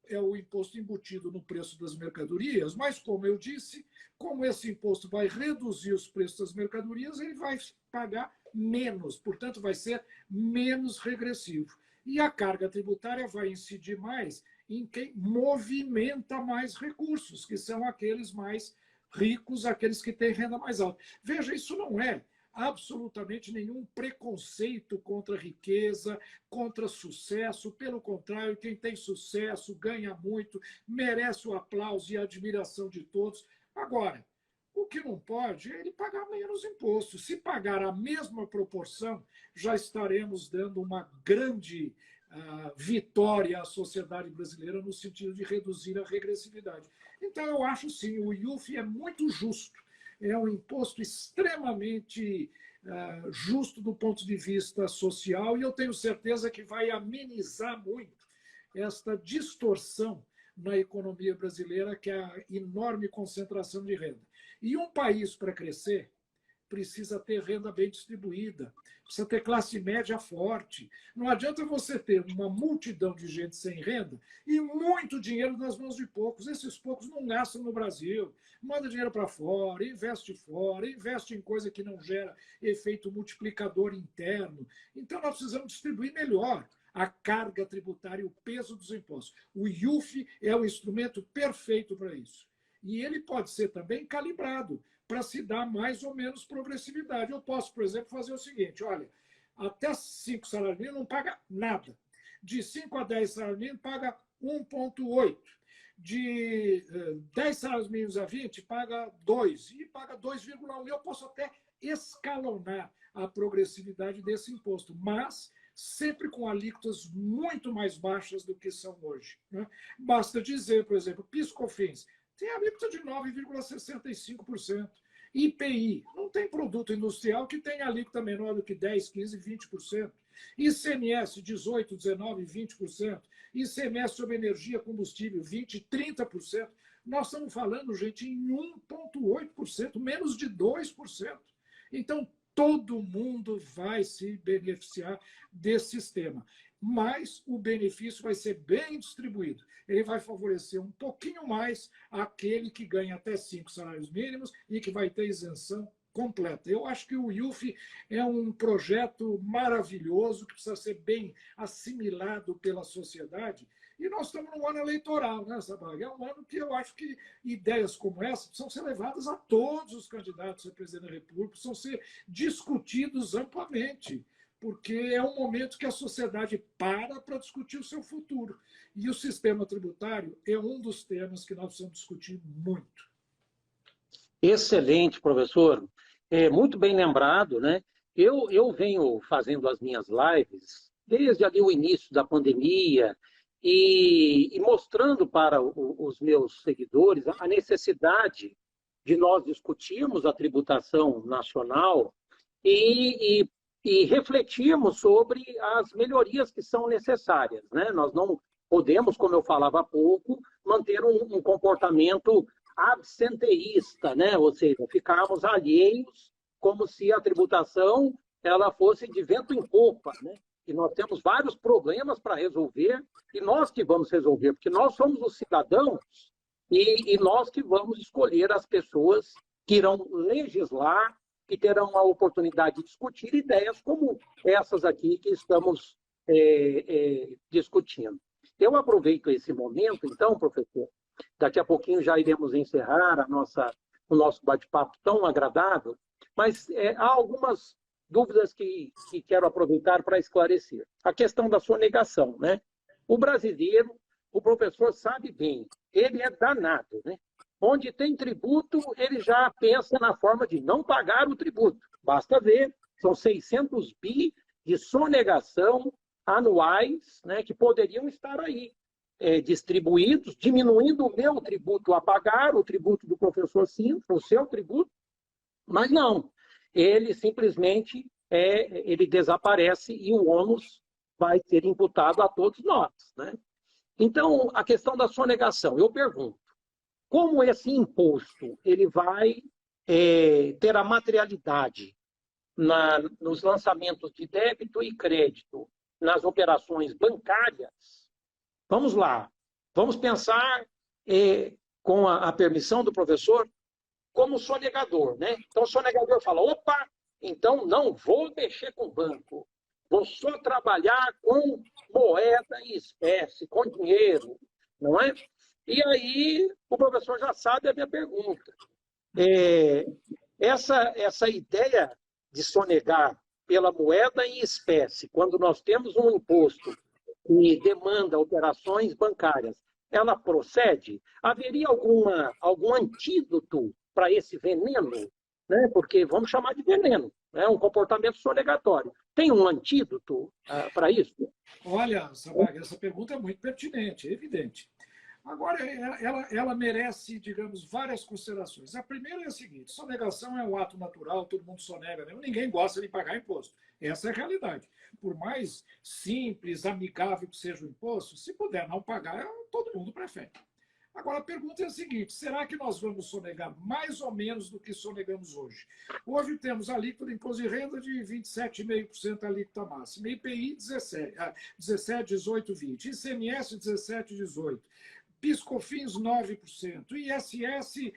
é o imposto embutido no preço das mercadorias, mas, como eu disse, como esse imposto vai reduzir os preços das mercadorias, ele vai pagar menos, portanto, vai ser menos regressivo. E a carga tributária vai incidir mais em quem movimenta mais recursos, que são aqueles mais ricos, aqueles que têm renda mais alta. Veja, isso não é absolutamente nenhum preconceito contra a riqueza, contra sucesso. Pelo contrário, quem tem sucesso, ganha muito, merece o aplauso e a admiração de todos. Agora, o que não pode é ele pagar menos imposto. Se pagar a mesma proporção, já estaremos dando uma grande vitória à sociedade brasileira no sentido de reduzir a regressividade. Então, eu acho sim, o IUF é muito justo. É um imposto extremamente justo do ponto de vista social, e eu tenho certeza que vai amenizar muito esta distorção na economia brasileira, que é a enorme concentração de renda. E um país, para crescer, precisa ter renda bem distribuída, precisa ter classe média forte. Não adianta você ter uma multidão de gente sem renda e muito dinheiro nas mãos de poucos. Esses poucos não gastam no Brasil, manda dinheiro para fora, investe em coisa que não gera efeito multiplicador interno. Então, nós precisamos distribuir melhor a carga tributária e o peso dos impostos. O IUF é o instrumento perfeito para isso. E ele pode ser também calibrado para se dar mais ou menos progressividade. Eu posso, por exemplo, fazer o seguinte: olha, até 5 salários mínimos não paga nada. De 5 a 10 salários mínimos paga 1,8. De 10 salários mínimos a 20 paga 2. E paga 2,1. Eu posso até escalonar a progressividade desse imposto, mas sempre com alíquotas muito mais baixas do que são hoje, né? Basta dizer, por exemplo, PIS/COFINS tem alíquota de 9,65%. IPI, não tem produto industrial que tenha alíquota menor do que 10%, 15%, 20%. ICMS, 18%, 19%, 20%. ICMS sobre energia, combustível, 20%, 30%. Nós estamos falando, gente, em 1,8%, menos de 2%. Então, todo mundo vai se beneficiar desse sistema. Mas o benefício vai ser bem distribuído. Ele vai favorecer um pouquinho mais aquele que ganha até 5 salários mínimos e que vai ter isenção completa. Eu acho que o IUF é um projeto maravilhoso que precisa ser bem assimilado pela sociedade. E nós estamos num ano eleitoral, né, Sabag? É um ano que eu acho que ideias como essa precisam ser levadas a todos os candidatos a presidente da República, precisam ser discutidos amplamente, porque é um momento que a sociedade para discutir o seu futuro. E o sistema tributário é um dos temas que nós precisamos discutir muito. Excelente, professor. Muito bem lembrado, né? Eu venho fazendo as minhas lives desde ali o início da pandemia, e mostrando para os meus seguidores a necessidade de nós discutirmos a tributação nacional e, e, e refletirmos sobre as melhorias que são necessárias, né? Nós não podemos, como eu falava há pouco, manter um comportamento absenteísta, né? Ou seja, ficarmos alheios como se a tributação ela fosse de vento em popa, né? E nós temos vários problemas para resolver e nós que vamos resolver, porque nós somos os cidadãos e nós que vamos escolher as pessoas que irão legislar, que terão a oportunidade de discutir ideias como essas aqui que estamos discutindo. Eu aproveito esse momento, então, professor, daqui a pouquinho já iremos encerrar o nosso bate-papo tão agradável, mas há algumas dúvidas que quero aproveitar para esclarecer. A questão da sonegação, né? O brasileiro, o professor sabe bem, ele é danado, né? Onde tem tributo, ele já pensa na forma de não pagar o tributo. Basta ver, são 600 bi de sonegação anuais, né, que poderiam estar aí distribuídos, diminuindo o meu tributo a pagar, o tributo do professor Sintra, o seu tributo, mas não. Ele simplesmente ele desaparece e o ônus vai ser imputado a todos nós, né? Então, a questão da sonegação, eu pergunto, como esse imposto ele vai ter a materialidade nos lançamentos de débito e crédito, nas operações bancárias? Vamos lá, vamos pensar, com a permissão do professor, como sonegador, né? Então, o sonegador fala, opa, então não vou mexer com banco, vou só trabalhar com moeda em espécie, com dinheiro, não é? E aí o professor já sabe a minha pergunta. Essa ideia de sonegar pela moeda em espécie, quando nós temos um imposto que demanda operações bancárias, ela procede? Haveria algum antídoto para esse veneno? Né? Porque vamos chamar de veneno, né? Um comportamento sonegatório. Tem um antídoto para isso? Olha, Sabag, essa pergunta é muito pertinente, é evidente. Agora, ela merece, digamos, várias considerações. A primeira é a seguinte: sonegação é um ato natural, todo mundo sonega, né? Ninguém gosta de pagar imposto. Essa é a realidade. Por mais simples, amigável que seja o imposto, se puder não pagar, todo mundo prefere. Agora, a pergunta é a seguinte: será que nós vamos sonegar mais ou menos do que sonegamos hoje? Hoje temos a alíquota de imposto de renda de 27,5% alíquota máxima, IPI 17, 18, 20, ICMS 17, 18, PIS/COFINS 9%, ISS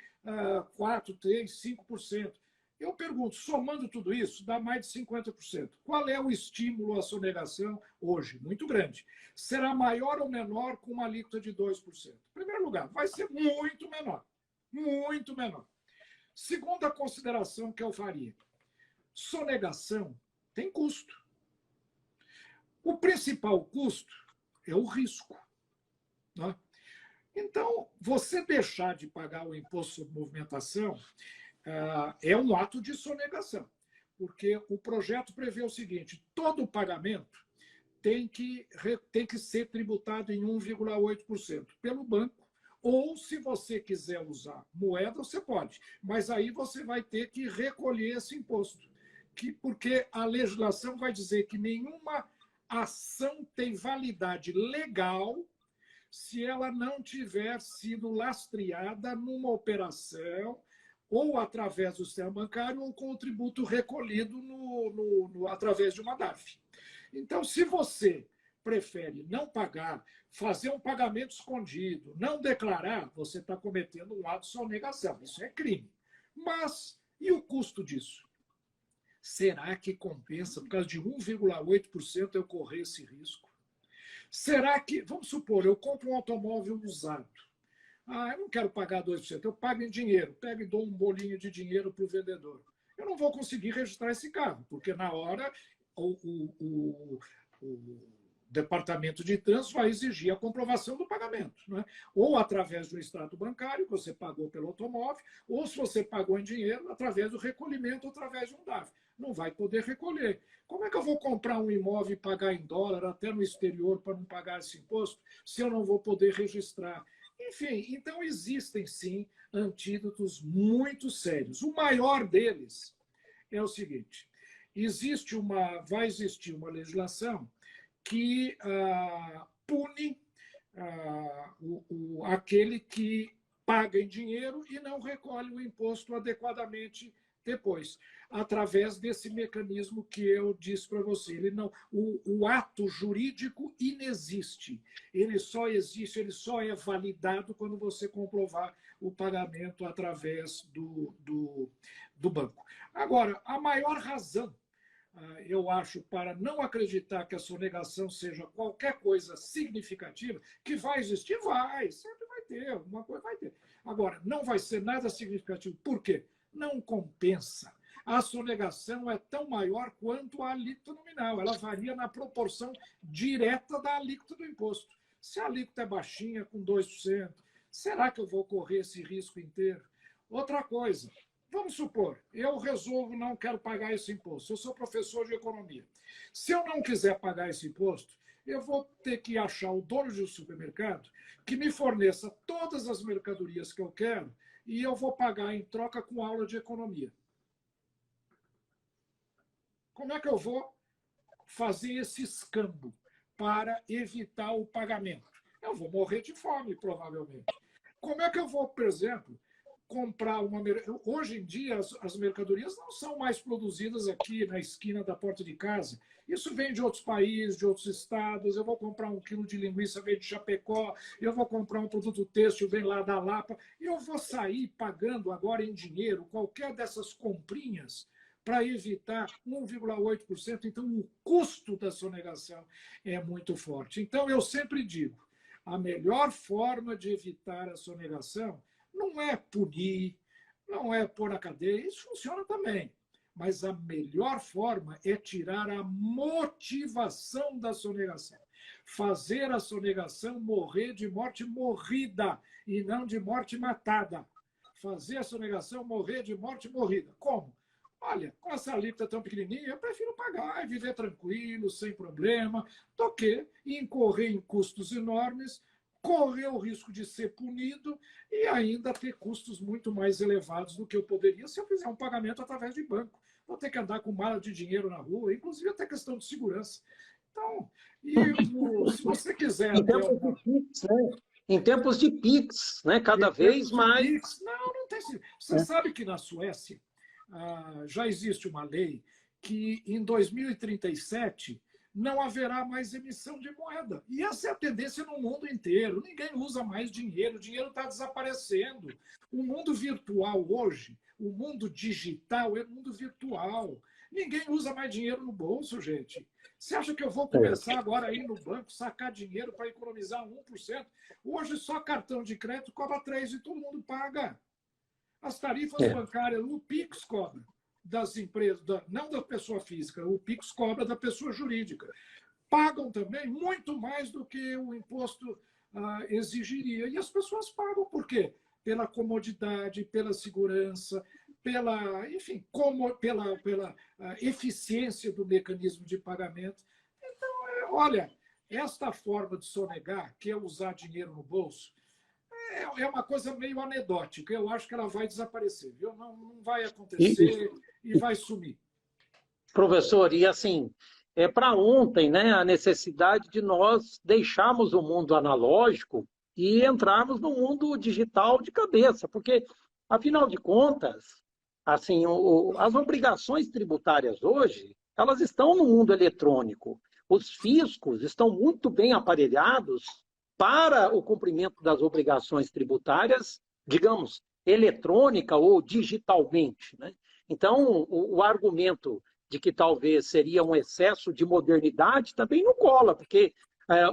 4, 3, 5%. Eu pergunto, somando tudo isso, dá mais de 50%. Qual é o estímulo à sonegação hoje? Muito grande. Será maior ou menor com uma alíquota de 2%? Em primeiro lugar, vai ser muito menor. Muito menor. Segunda consideração que eu faria: sonegação tem custo. O principal custo é o risco, né? Então, você deixar de pagar o imposto sobre movimentação é um ato de sonegação, porque o projeto prevê o seguinte: todo pagamento tem que ser tributado em 1,8% pelo banco, ou se você quiser usar moeda, você pode, mas aí você vai ter que recolher esse imposto, porque a legislação vai dizer que nenhuma ação tem validade legal se ela não tiver sido lastreada numa operação ou através do sistema bancário ou com o tributo recolhido através de uma DARF. Então, se você prefere não pagar, fazer um pagamento escondido, não declarar, você está cometendo um ato de sonegação. Isso é crime. Mas, e o custo disso? Será que compensa, por causa de 1,8%, eu correr esse risco? Será que, vamos supor, eu compro um automóvel usado. Eu não quero pagar 2%, eu pago em dinheiro, pego e dou um bolinho de dinheiro para o vendedor. Eu não vou conseguir registrar esse carro, porque na hora o Departamento de Trânsito vai exigir a comprovação do pagamento, né? Ou através do extrato bancário, que você pagou pelo automóvel, ou se você pagou em dinheiro, através do recolhimento, através de um DARF. Não vai poder recolher. Como é que eu vou comprar um imóvel e pagar em dólar até no exterior para não pagar esse imposto, se eu não vou poder registrar? Enfim, então existem sim antídotos muito sérios. O maior deles é o seguinte: vai existir uma legislação que pune aquele que paga em dinheiro e não recolhe o imposto adequadamente depois, através desse mecanismo que eu disse para você. Ele não, o ato jurídico inexiste. Ele só existe, ele só é validado quando você comprovar o pagamento através do banco. Agora, a maior razão, eu acho, para não acreditar que a sonegação seja qualquer coisa significativa, que vai existir, sempre vai ter, alguma coisa vai ter. Agora, não vai ser nada significativo. Por quê? Não compensa. A sonegação é tão maior quanto a alíquota nominal. Ela varia na proporção direta da alíquota do imposto. Se a alíquota é baixinha, com 2%, será que eu vou correr esse risco inteiro? Outra coisa, vamos supor, eu resolvo não quero pagar esse imposto. Eu sou professor de economia. Se eu não quiser pagar esse imposto, eu vou ter que achar o dono de um supermercado que me forneça todas as mercadorias que eu quero e eu vou pagar em troca com aula de economia. Como é que eu vou fazer esse escambo para evitar o pagamento? Eu vou morrer de fome, provavelmente. Como é que eu vou, por exemplo, comprar uma... Hoje em dia, as mercadorias não são mais produzidas aqui na esquina da porta de casa. Isso vem de outros países, de outros estados. Eu vou comprar 1 quilo de linguiça, vem de Chapecó. Eu vou comprar um produto têxtil, vem lá da Lapa. E eu vou sair pagando agora em dinheiro qualquer dessas comprinhas para evitar 1,8%. Então, o custo da sonegação é muito forte. Então, eu sempre digo, a melhor forma de evitar a sonegação não é punir, não é pôr na cadeia, isso funciona também. Mas a melhor forma é tirar a motivação da sonegação. Fazer a sonegação morrer de morte morrida e não de morte matada. Fazer a sonegação morrer de morte morrida. Como? Olha, com essa alíquota tão pequenininha, eu prefiro pagar e viver tranquilo, sem problema, do que incorrer em custos enormes, correr o risco de ser punido e ainda ter custos muito mais elevados do que eu poderia se eu fizer um pagamento através de banco. Vou ter que andar com mala de dinheiro na rua, inclusive até questão de segurança. Então, se você quiser... Em tempos de PIX, né? Em tempos de PIX, né? Cada vez mais... PIX, não tem... Você sabe que na Suécia já existe uma lei que em 2037 não haverá mais emissão de moeda. E essa é a tendência no mundo inteiro. Ninguém usa mais dinheiro, o dinheiro está desaparecendo. O mundo virtual hoje, o mundo digital é mundo virtual. Ninguém usa mais dinheiro no bolso, gente. Você acha que eu vou começar agora a ir no banco, sacar dinheiro para economizar 1%? Hoje só cartão de crédito cobra 3% e todo mundo paga. As tarifas bancárias, o PIX cobra das empresas, não da pessoa física, o PIX cobra da pessoa jurídica. Pagam também muito mais do que o imposto exigiria. E as pessoas pagam por quê? Pela comodidade, pela segurança, pela eficiência do mecanismo de pagamento. Então, olha, esta forma de sonegar, que é usar dinheiro no bolso, é uma coisa meio anedótica. Eu acho que ela vai desaparecer, viu? Não vai acontecer e vai sumir. Professor, e assim, é para ontem, né, a necessidade de nós deixarmos o mundo analógico e entrarmos no mundo digital de cabeça, porque, afinal de contas, assim, as obrigações tributárias hoje, elas estão no mundo eletrônico. Os fiscos estão muito bem aparelhados para o cumprimento das obrigações tributárias, digamos, eletrônica ou digitalmente, né? Então, o argumento de que talvez seria um excesso de modernidade também não cola, porque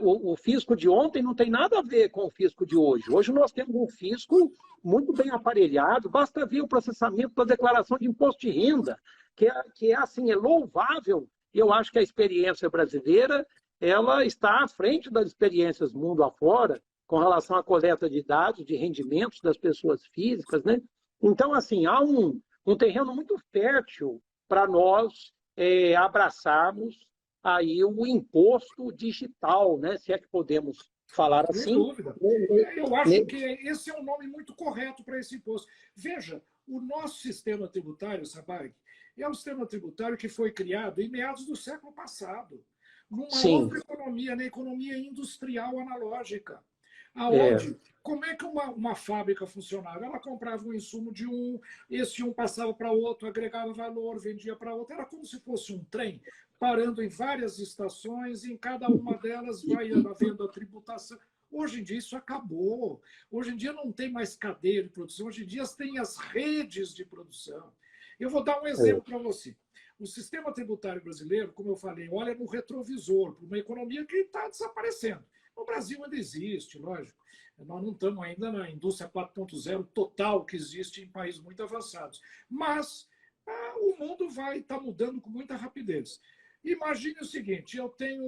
o fisco de ontem não tem nada a ver com o fisco de hoje. Hoje nós temos um fisco muito bem aparelhado, basta ver o processamento da declaração de imposto de renda, que é assim, é louvável, e eu acho que a experiência brasileira ela está à frente das experiências mundo afora com relação à coleta de dados, de rendimentos das pessoas físicas, né? Então, assim, há um terreno muito fértil para nós abraçarmos aí o imposto digital, né? Se é que podemos falar Sem assim. dúvida. Eu acho que esse é um nome muito correto para esse imposto. Veja, o nosso sistema tributário, Sabag, é um sistema tributário que foi criado em meados do século passado, numa Sim. outra economia, na economia industrial analógica. É. Aonde, como é que uma fábrica funcionava? Ela comprava um insumo de um, esse um passava para outro, agregava valor, vendia para outro. Era como se fosse um trem parando em várias estações, e em cada uma delas vai havendo a tributação. Hoje em dia isso acabou. Hoje em dia não tem mais cadeia de produção, hoje em dia tem as redes de produção. Eu vou dar um exemplo para você. O sistema tributário brasileiro, como eu falei, olha no retrovisor, para uma economia que está desaparecendo. No Brasil ainda existe, lógico. Nós não estamos ainda na indústria 4.0 total que existe em países muito avançados. Mas o mundo vai estar mudando com muita rapidez. Imagine o seguinte, eu tenho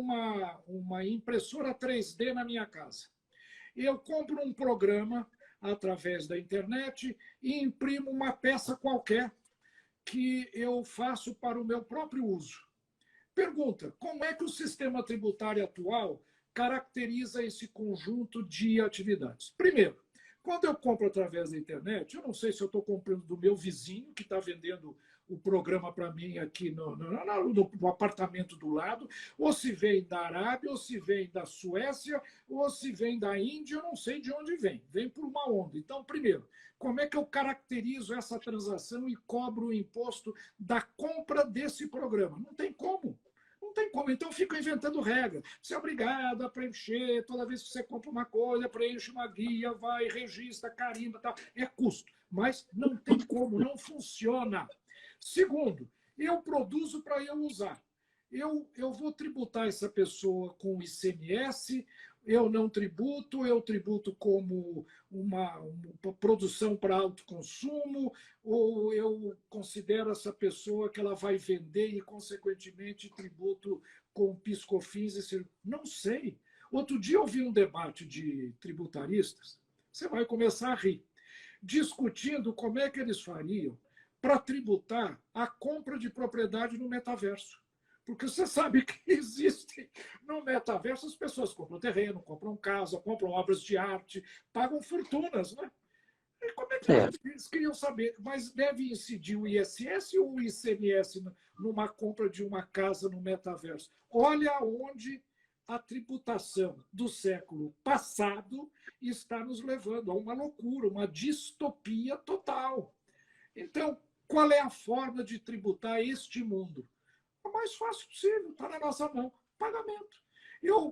uma impressora 3D na minha casa. Eu compro um programa através da internet e imprimo uma peça qualquer que eu faço para o meu próprio uso. Pergunta, como é que o sistema tributário atual caracteriza esse conjunto de atividades? Primeiro, quando eu compro através da internet, eu não sei se eu estou comprando do meu vizinho, que está vendendo o programa para mim aqui no apartamento do lado, ou se vem da Arábia, ou se vem da Suécia, ou se vem da Índia, eu não sei de onde vem. Vem por uma onda. Então, primeiro, como é que eu caracterizo essa transação e cobro o imposto da compra desse programa? Não tem como. Não tem como. Então, fico inventando regra. Você é obrigado a preencher, toda vez que você compra uma coisa, preenche uma guia, vai, registra, carimba, tal. É custo. Mas não tem como, não funciona. Segundo, eu produzo para eu usar. Eu vou tributar essa pessoa com ICMS, eu não tributo, eu tributo como uma produção para autoconsumo, ou eu considero essa pessoa que ela vai vender e, consequentemente, tributo com PIS/COFINS. Não sei. Outro dia eu vi um debate de tributaristas, você vai começar a rir, discutindo como é que eles fariam para tributar a compra de propriedade no metaverso. Porque você sabe que existem no metaverso, as pessoas compram terreno, compram casa, compram obras de arte, pagam fortunas, né? E como é que eles queriam saber? Mas deve incidir o ISS ou o ICMS numa compra de uma casa no metaverso? Olha onde a tributação do século passado está nos levando a uma loucura, uma distopia total. Então, qual é a forma de tributar este mundo? A mais fácil possível, está na nossa mão, pagamento.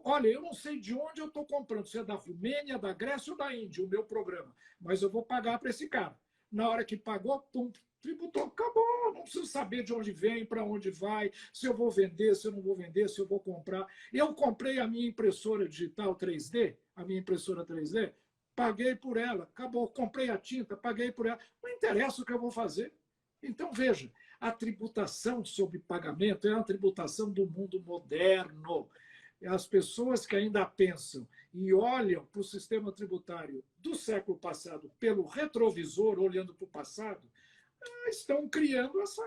Olha, eu não sei de onde eu estou comprando, se é da Romênia, da Grécia ou da Índia, o meu programa, mas eu vou pagar para esse cara. Na hora que pagou, pum, tributou, acabou. Não preciso saber de onde vem, para onde vai, se eu vou vender, se eu não vou vender, se eu vou comprar. Eu comprei a minha impressora digital 3D, a minha impressora 3D, paguei por ela, acabou. Comprei a tinta, paguei por ela. Não interessa o que eu vou fazer. Então, veja, a tributação sobre pagamento é uma tributação do mundo moderno. As pessoas que ainda pensam e olham para o sistema tributário do século passado pelo retrovisor, olhando para o passado, estão criando esse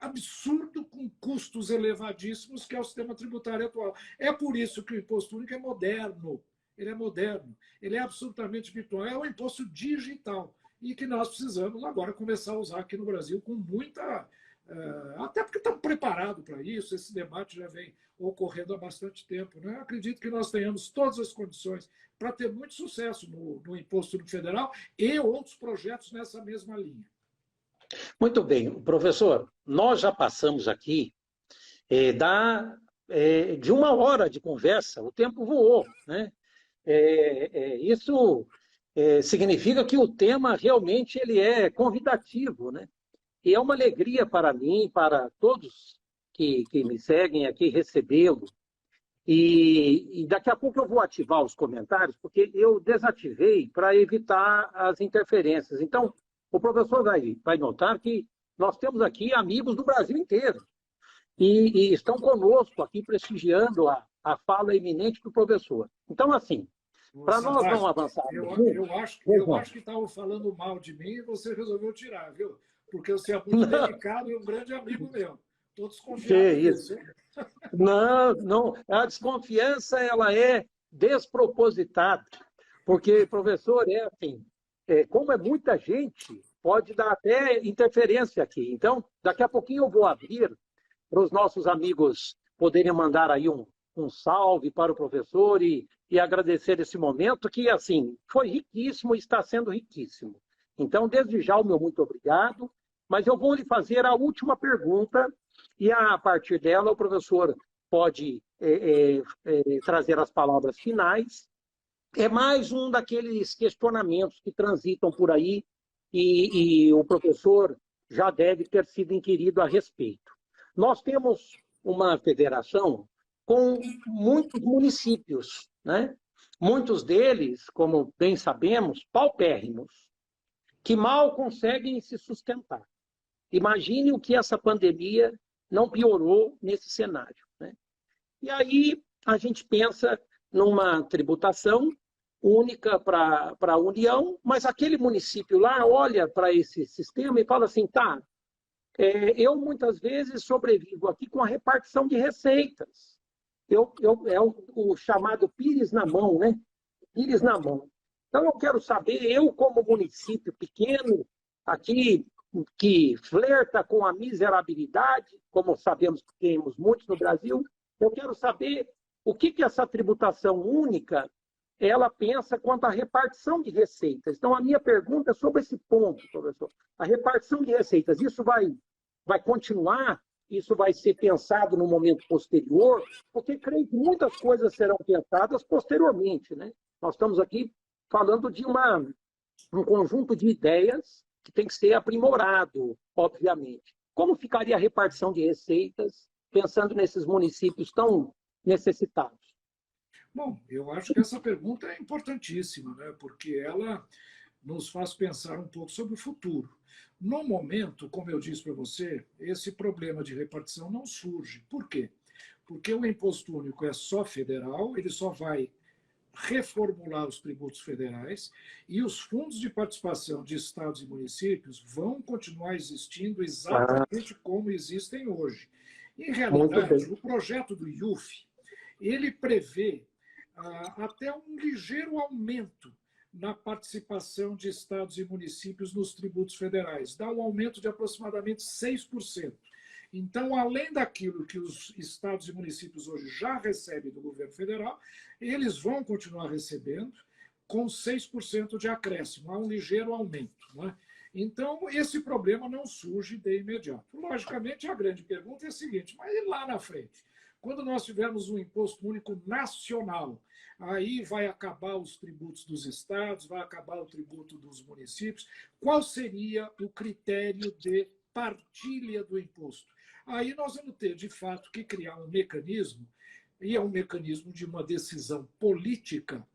absurdo com custos elevadíssimos que é o sistema tributário atual. É por isso que o imposto único é moderno. Ele é moderno, ele é absolutamente virtual, é um imposto digital e que nós precisamos agora começar a usar aqui no Brasil com muita... até porque estamos preparados para isso, esse debate já vem ocorrendo há bastante tempo. Né? Eu acredito que nós tenhamos todas as condições para ter muito sucesso no Imposto Único Federal e outros projetos nessa mesma linha. Muito bem, professor, nós já passamos aqui de uma hora de conversa, o tempo voou, né? Isso significa que o tema realmente ele é convidativo, né? E é uma alegria para mim, para todos que me seguem aqui, recebê-lo. E daqui a pouco eu vou ativar os comentários, porque eu desativei para evitar as interferências. Então, o professor vai notar que nós temos aqui amigos do Brasil inteiro e estão conosco aqui prestigiando a fala eminente do professor. Então, assim, para nós não avançarmos muito... Eu acho que estavam falando mal de mim e você resolveu tirar, viu? Porque você é muito delicado e um grande amigo meu. Estou desconfiado disso, hein? Não, não. A desconfiança ela é despropositada, porque, professor, é assim, como é muita gente, pode dar até interferência aqui. Então, daqui a pouquinho eu vou abrir para os nossos amigos poderem mandar aí um salve para o professor e agradecer esse momento que, assim, foi riquíssimo e está sendo riquíssimo. Então, desde já, o meu muito obrigado, mas eu vou lhe fazer a última pergunta e, a partir dela, o professor pode trazer as palavras finais. É mais um daqueles questionamentos que transitam por aí e o professor já deve ter sido inquirido a respeito. Nós temos uma federação com muitos municípios, né? Muitos deles, como bem sabemos, paupérrimos, que mal conseguem se sustentar. Imagine o que essa pandemia não piorou nesse cenário, né? E aí a gente pensa numa tributação única para a União, mas aquele município lá olha para esse sistema e fala assim, tá, eu muitas vezes sobrevivo aqui com a repartição de receitas. É o chamado pires na mão, né? Pires na mão. Então eu quero saber, eu como município pequeno, aqui que flerta com a miserabilidade, como sabemos que temos muitos no Brasil, eu quero saber o que essa tributação única ela pensa quanto à repartição de receitas. Então, a minha pergunta é sobre esse ponto, professor. A repartição de receitas, isso vai continuar? Isso vai ser pensado no momento posterior? Porque creio que muitas coisas serão pensadas posteriormente, né? Nós estamos aqui falando de um conjunto de ideias que tem que ser aprimorado, obviamente. Como ficaria a repartição de receitas, pensando nesses municípios tão necessitados? Bom, eu acho que essa pergunta é importantíssima, né? Porque ela nos faz pensar um pouco sobre o futuro. No momento, como eu disse para você, esse problema de repartição não surge. Por quê? Porque o imposto único é só federal, ele só vai reformular os tributos federais e os fundos de participação de estados e municípios vão continuar existindo exatamente como existem hoje. Em realidade, o projeto do IUF, ele prevê até um ligeiro aumento na participação de estados e municípios nos tributos federais. Dá um aumento de aproximadamente 6%. Então, além daquilo que os estados e municípios hoje já recebem do governo federal, eles vão continuar recebendo com 6% de acréscimo, há um ligeiro aumento, não é? Então, esse problema não surge de imediato. Logicamente, a grande pergunta é a seguinte, mas e lá na frente? Quando nós tivermos um imposto único nacional, aí vai acabar os tributos dos estados, vai acabar o tributo dos municípios, qual seria o critério de partilha do imposto? Aí nós vamos ter, de fato, que criar um mecanismo, e é um mecanismo de uma decisão política,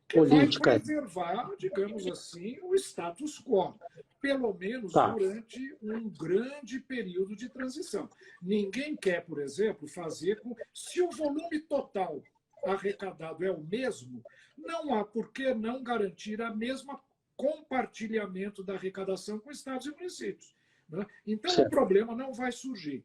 que vai preservar, digamos assim, o status quo, pelo menos durante um grande período de transição. Ninguém quer, por exemplo, fazer com... Se o volume total arrecadado é o mesmo, não há por que não garantir a mesma compartilhamento da arrecadação com estados e municípios, né? Então, o problema não vai surgir.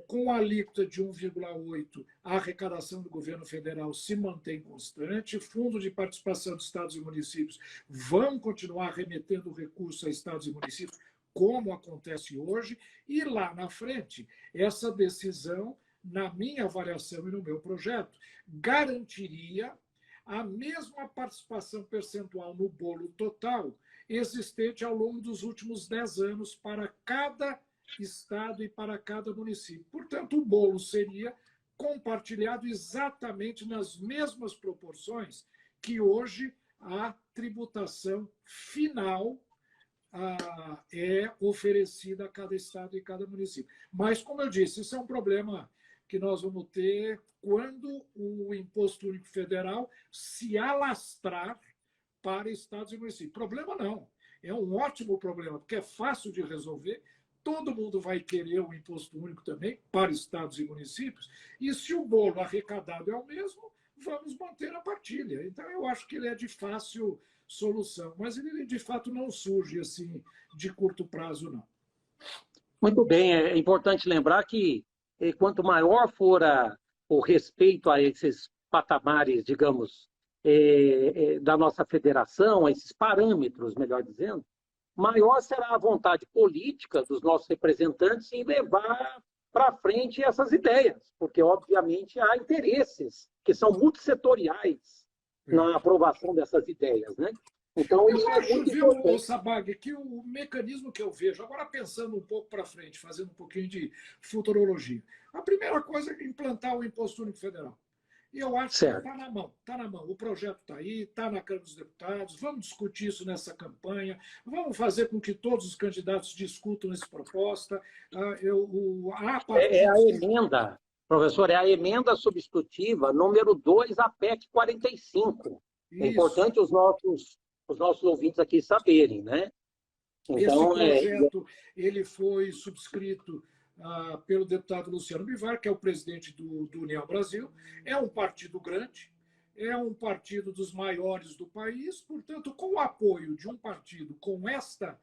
Com a alíquota de 1,8, a arrecadação do governo federal se mantém constante, fundo de participação de estados e municípios vão continuar remetendo recursos a estados e municípios, como acontece hoje, e lá na frente, essa decisão, na minha avaliação e no meu projeto, garantiria a mesma participação percentual no bolo total existente ao longo dos últimos 10 anos para cada estado e para cada município. Portanto, o bolo seria compartilhado exatamente nas mesmas proporções que hoje a tributação final é oferecida a cada estado e cada município. Mas, como eu disse, isso é um problema que nós vamos ter quando o Imposto Único Federal se alastrar para estados e municípios. Problema não. É um ótimo problema, porque é fácil de resolver. todo mundo vai querer o imposto único também, para estados e municípios, e se o bolo arrecadado é o mesmo, vamos manter a partilha. Então, eu acho que ele é de fácil solução, mas ele, de fato, não surge assim de curto prazo, não. Muito bem, é importante lembrar que quanto maior for o respeito a esses patamares, digamos, da nossa federação, a esses parâmetros, melhor dizendo, maior será a vontade política dos nossos representantes em levar para frente essas ideias, porque, obviamente, há interesses que são multissetoriais na aprovação dessas ideias, né? Então, isso Eu é acho, muito viu, importante. Sabag, que o mecanismo que eu vejo, agora pensando um pouco para frente, fazendo um pouquinho de futurologia, a primeira coisa é implantar o Imposto Único Federal. E eu acho que Certo. está na mão, está na mão. O projeto está aí, está na Câmara dos Deputados, vamos discutir isso nessa campanha, vamos fazer com que todos os candidatos discutam essa proposta. A É a partidos que... emenda, professor, é a emenda substitutiva número 2 à PEC 45. É Isso. importante os nossos ouvintes aqui saberem, né? Esse Então, projeto ele foi subscrito pelo deputado Luciano Bivar, que é o presidente do União Brasil. É um partido grande, é um partido dos maiores do país, portanto, com o apoio de um partido com esta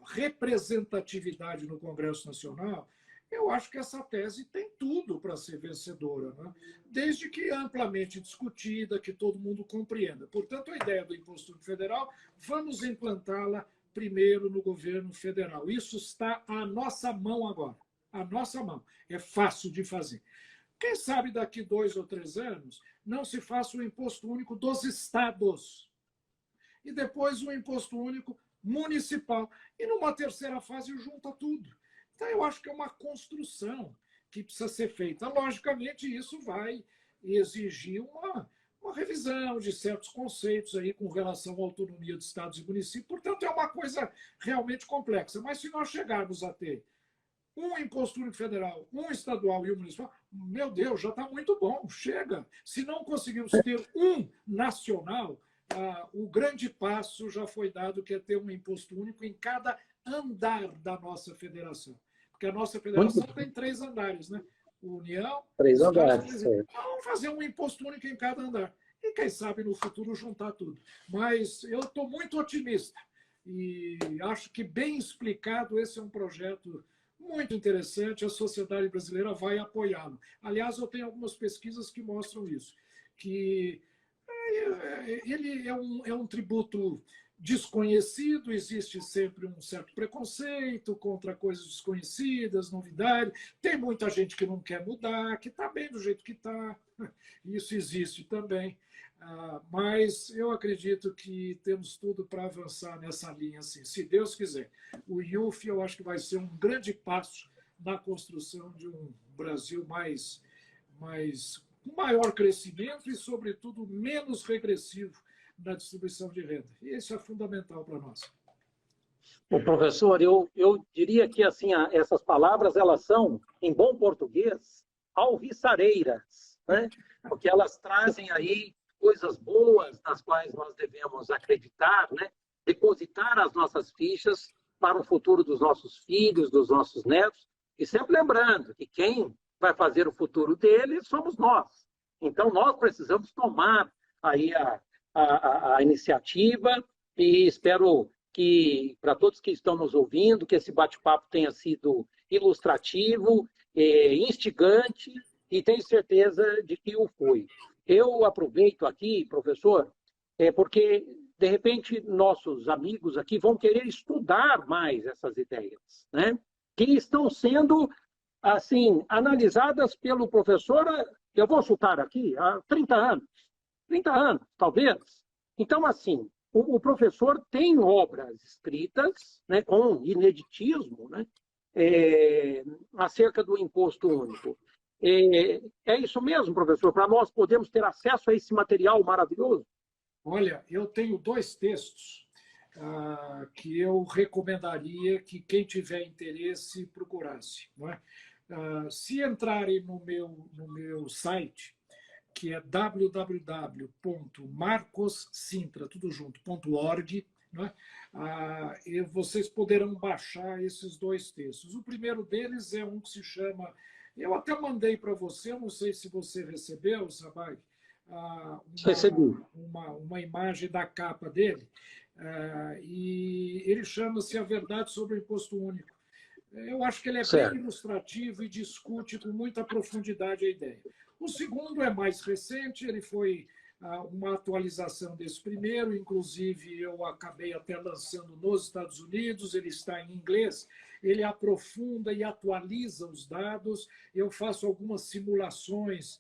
representatividade no Congresso Nacional, eu acho que essa tese tem tudo para ser vencedora, né? Desde que amplamente discutida, que todo mundo compreenda. Portanto, a ideia do Imposto Único Federal, vamos implantá-la primeiro no governo federal. Isso está à nossa mão agora. À nossa mão. É fácil de fazer. Quem sabe daqui 2 ou 3 anos não se faça o imposto único dos estados. E depois o imposto único municipal. E numa terceira fase junta tudo. Então, eu acho que é uma construção que precisa ser feita. Logicamente, isso vai exigir uma revisão de certos conceitos aí com relação à autonomia de estados e municípios. Portanto, é uma coisa realmente complexa. Mas se nós chegarmos a ter um imposto único federal, um estadual e um municipal, meu Deus, já está muito bom, chega. Se não conseguimos ter um nacional, o grande passo já foi dado, que é ter um imposto único em cada andar da nossa federação. Porque a nossa muito federação tem 3 andares, né? União, 3 Estados e andares, municípios. certo. Então, vamos fazer um imposto único em cada andar. E quem sabe no futuro juntar tudo. Mas eu estou muito otimista e acho que, bem explicado, esse é um projeto muito interessante, a sociedade brasileira vai apoiá-lo. Aliás, eu tenho algumas pesquisas que mostram isso, que ele é um tributo desconhecido, existe sempre um certo preconceito contra coisas desconhecidas, novidades. Tem muita gente que não quer mudar, que está bem do jeito que está. Isso existe também. Mas eu acredito que temos tudo para avançar nessa linha, assim, se Deus quiser. O IUF, eu acho que vai ser um grande passo na construção de um Brasil com maior crescimento e, sobretudo, menos regressivo na distribuição de renda. E isso é fundamental para nós. O professor, eu diria que assim, essas palavras elas são, em bom português, alvissareiras, né? Porque elas trazem aí coisas boas nas quais nós devemos acreditar, né? Depositar as nossas fichas para o futuro dos nossos filhos, dos nossos netos, e sempre lembrando que quem vai fazer o futuro deles somos nós. Então, nós precisamos tomar aí a iniciativa e espero que, para todos que estão nos ouvindo, que esse bate-papo tenha sido ilustrativo, instigante, e tenho certeza de que o foi. Eu aproveito aqui, professor, porque, de repente, nossos amigos aqui vão querer estudar mais essas ideias, né? Que estão sendo, assim, analisadas pelo professor, eu vou chutar aqui, há 30 anos. 30 anos, talvez. Então, assim, o professor tem obras escritas, né, com ineditismo, né, acerca do imposto único. É isso mesmo, professor, para nós podermos ter acesso a esse material maravilhoso? Olha, eu tenho 2 textos que eu recomendaria que quem tiver interesse procurasse. Não é? Se entrarem no meu site, que é www.marcossintra.org, né? E vocês poderão baixar esses dois textos. O primeiro deles é um que se chama... Eu até mandei para você, eu não sei se você recebeu, Sabag, Recebi. uma imagem da capa dele, e ele chama-se A Verdade sobre o Imposto Único. Eu acho que ele é Certo. bem ilustrativo e discute com muita profundidade a ideia. O segundo é mais recente, ele foi uma atualização desse primeiro, inclusive eu acabei até lançando nos Estados Unidos, ele está em inglês, ele aprofunda e atualiza os dados, eu faço algumas simulações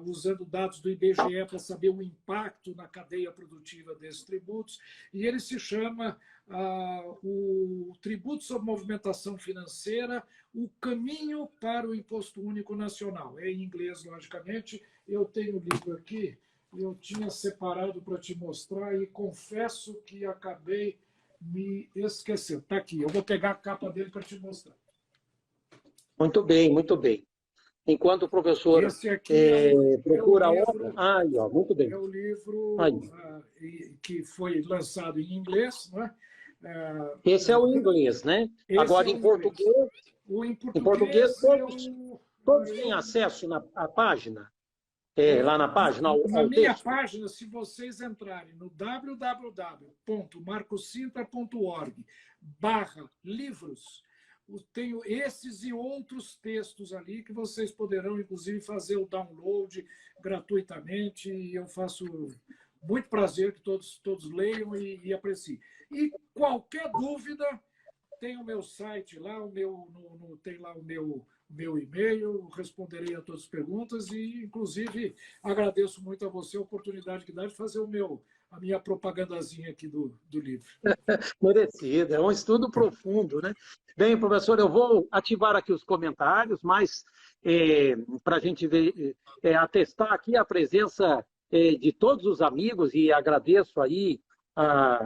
usando dados do IBGE para saber o impacto na cadeia produtiva desses tributos, e ele se chama o Tributo sobre Movimentação Financeira, o caminho para o Imposto Único Nacional. É em inglês, logicamente, eu tenho o livro aqui, eu tinha separado para te mostrar e confesso que acabei me esquecendo. Está aqui, eu vou pegar a capa dele para te mostrar. Muito bem, muito bem. Enquanto o professor procura a obra... Aí, ó, muito bem. É o livro que foi lançado em inglês, né? Esse é o inglês, né? Agora, em português... Em português, todos têm acesso à página? Lá na página, na minha página, se vocês entrarem no www.marcosintra.org/livros, tenho esses e outros textos ali que vocês poderão, inclusive, fazer o download gratuitamente, e eu faço muito prazer que todos leiam e apreciem. E qualquer dúvida, tem o meu site lá, tem lá o meu e-mail, responderei a todas as perguntas e, inclusive, agradeço muito a você a oportunidade que dá de fazer a minha propagandazinha aqui do livro. Merecido, é um estudo profundo, né? Bem, professor, eu vou ativar aqui os comentários, mas para a gente ver, atestar aqui a presença de todos os amigos, e agradeço aí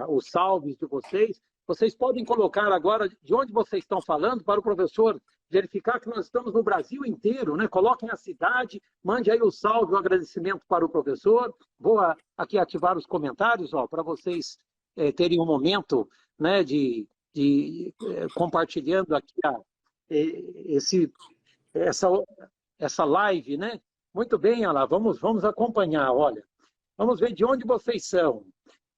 os salves de vocês. Vocês podem colocar agora de onde vocês estão falando para o professor verificar que nós estamos no Brasil inteiro, né? Coloquem a cidade, mande aí o salve, o agradecimento para o professor. Vou aqui ativar os comentários, para vocês terem um momento, né, de compartilhando aqui essa live, né? Muito bem, olha lá, vamos acompanhar, olha. Vamos ver de onde vocês são.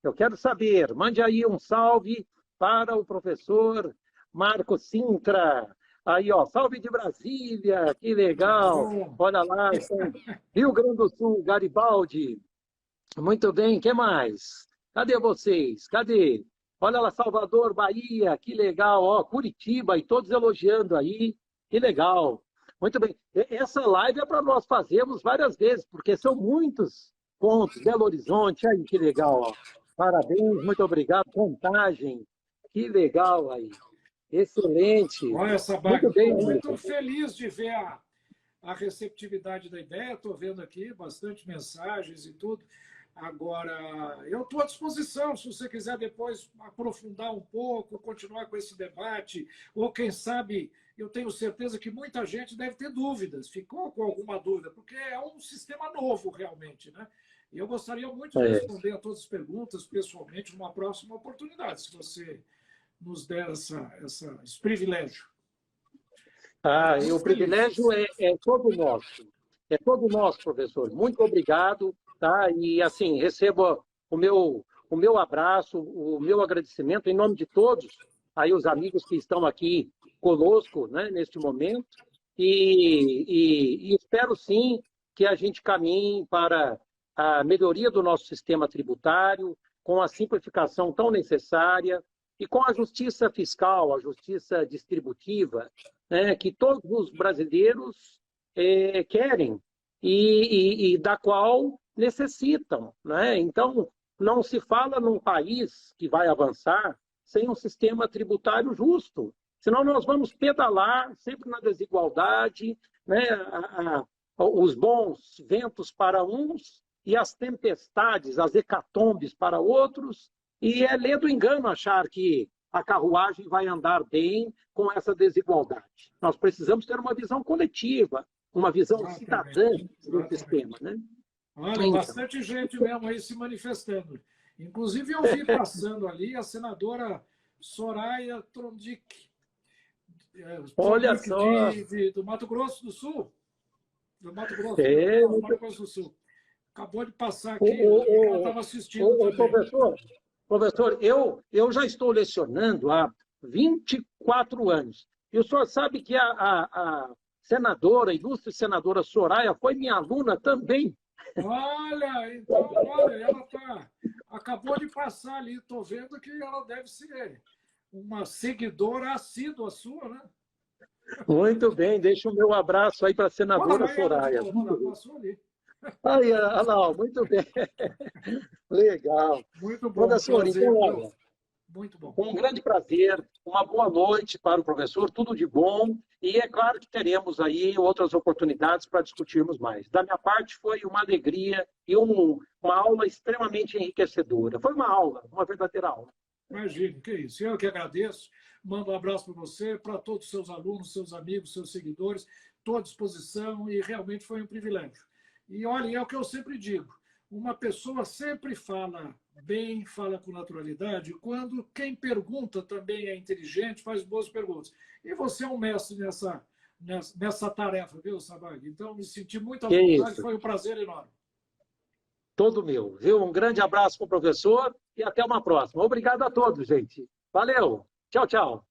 Eu quero saber, mande aí um salve para o professor Marco Sintra. Aí, ó, salve de Brasília, que legal. Olha lá, Rio Grande do Sul, Garibaldi. Muito bem, o que mais? Cadê vocês? Cadê? Olha lá, Salvador, Bahia, que legal. Ó, Curitiba, e todos elogiando aí, que legal. Muito bem. Essa live é para nós fazermos várias vezes, porque são muitos pontos. Belo Horizonte, aí, que legal. Ó. Parabéns, muito obrigado. Contagem, que legal aí. Excelente. Olha, Sabag, estou muito feliz de ver a receptividade da ideia. Estou vendo aqui bastante mensagens e tudo. Agora, eu estou à disposição, se você quiser depois aprofundar um pouco, continuar com esse debate, ou quem sabe, eu tenho certeza que muita gente deve ter dúvidas, ficou com alguma dúvida, porque é um sistema novo realmente, né? E eu gostaria muito de responder a todas as perguntas pessoalmente numa próxima oportunidade, se você nos der esse privilégio. E o privilégio é todo nosso. É todo nosso, professor. Muito obrigado. Tá? E, assim, recebo o meu abraço, o meu agradecimento em nome de todos, aí os amigos que estão aqui conosco, né, neste momento, e espero, sim, que a gente caminhe para a melhoria do nosso sistema tributário, com a simplificação tão necessária e com a justiça fiscal, a justiça distributiva, né, que todos os brasileiros querem e da qual necessitam, né? Então, não se fala num país que vai avançar sem um sistema tributário justo, senão nós vamos pedalar sempre na desigualdade, né? Os bons ventos para uns e as tempestades, as hecatombes para outros, e é ler do engano achar que a carruagem vai andar bem com essa desigualdade. Nós precisamos ter uma visão coletiva, uma visão cidadã do sistema, né? Olha, bastante gente mesmo aí se manifestando. Inclusive, eu vi passando ali a senadora Soraya Tronic, Olha só. do Mato Grosso do Sul. Do Mato Grosso, É, do Mato Grosso do Sul. Acabou de passar aqui, ela o, estava assistindo também. professor, eu já estou lecionando há 24 anos. E o senhor sabe que a senadora, a ilustre senadora Soraya, foi minha aluna também. Olha, então, olha, acabou de passar ali, estou vendo que ela deve ser uma seguidora assídua sua, né? Muito bem, deixa o meu abraço aí para a senadora Aí ela de Soraya. novo, ela passou ali. Aí, olha lá, muito bem. Legal. Muito bom, Professor, então, prazer, viu? olha, Muito bom. um grande prazer, uma boa noite para o professor, tudo de bom. E é claro que teremos outras oportunidades para discutirmos mais. Da minha parte, foi uma alegria e uma aula extremamente enriquecedora. Foi uma aula, uma verdadeira aula. Imagine, que isso. Eu que agradeço. Mando um abraço para você, para todos os seus alunos, seus amigos, seus seguidores. Estou à disposição e realmente foi um privilégio. E olha, é o que eu sempre digo: uma pessoa sempre fala bem, fala com naturalidade, quando quem pergunta também é inteligente, faz boas perguntas. E você é um mestre nessa tarefa, viu, Sabag? Então, me senti muito à Que vontade, isso, foi um prazer enorme. todo meu. Viu? Um grande abraço para o professor e até uma próxima. Obrigado a todos, gente. Valeu. Tchau, tchau.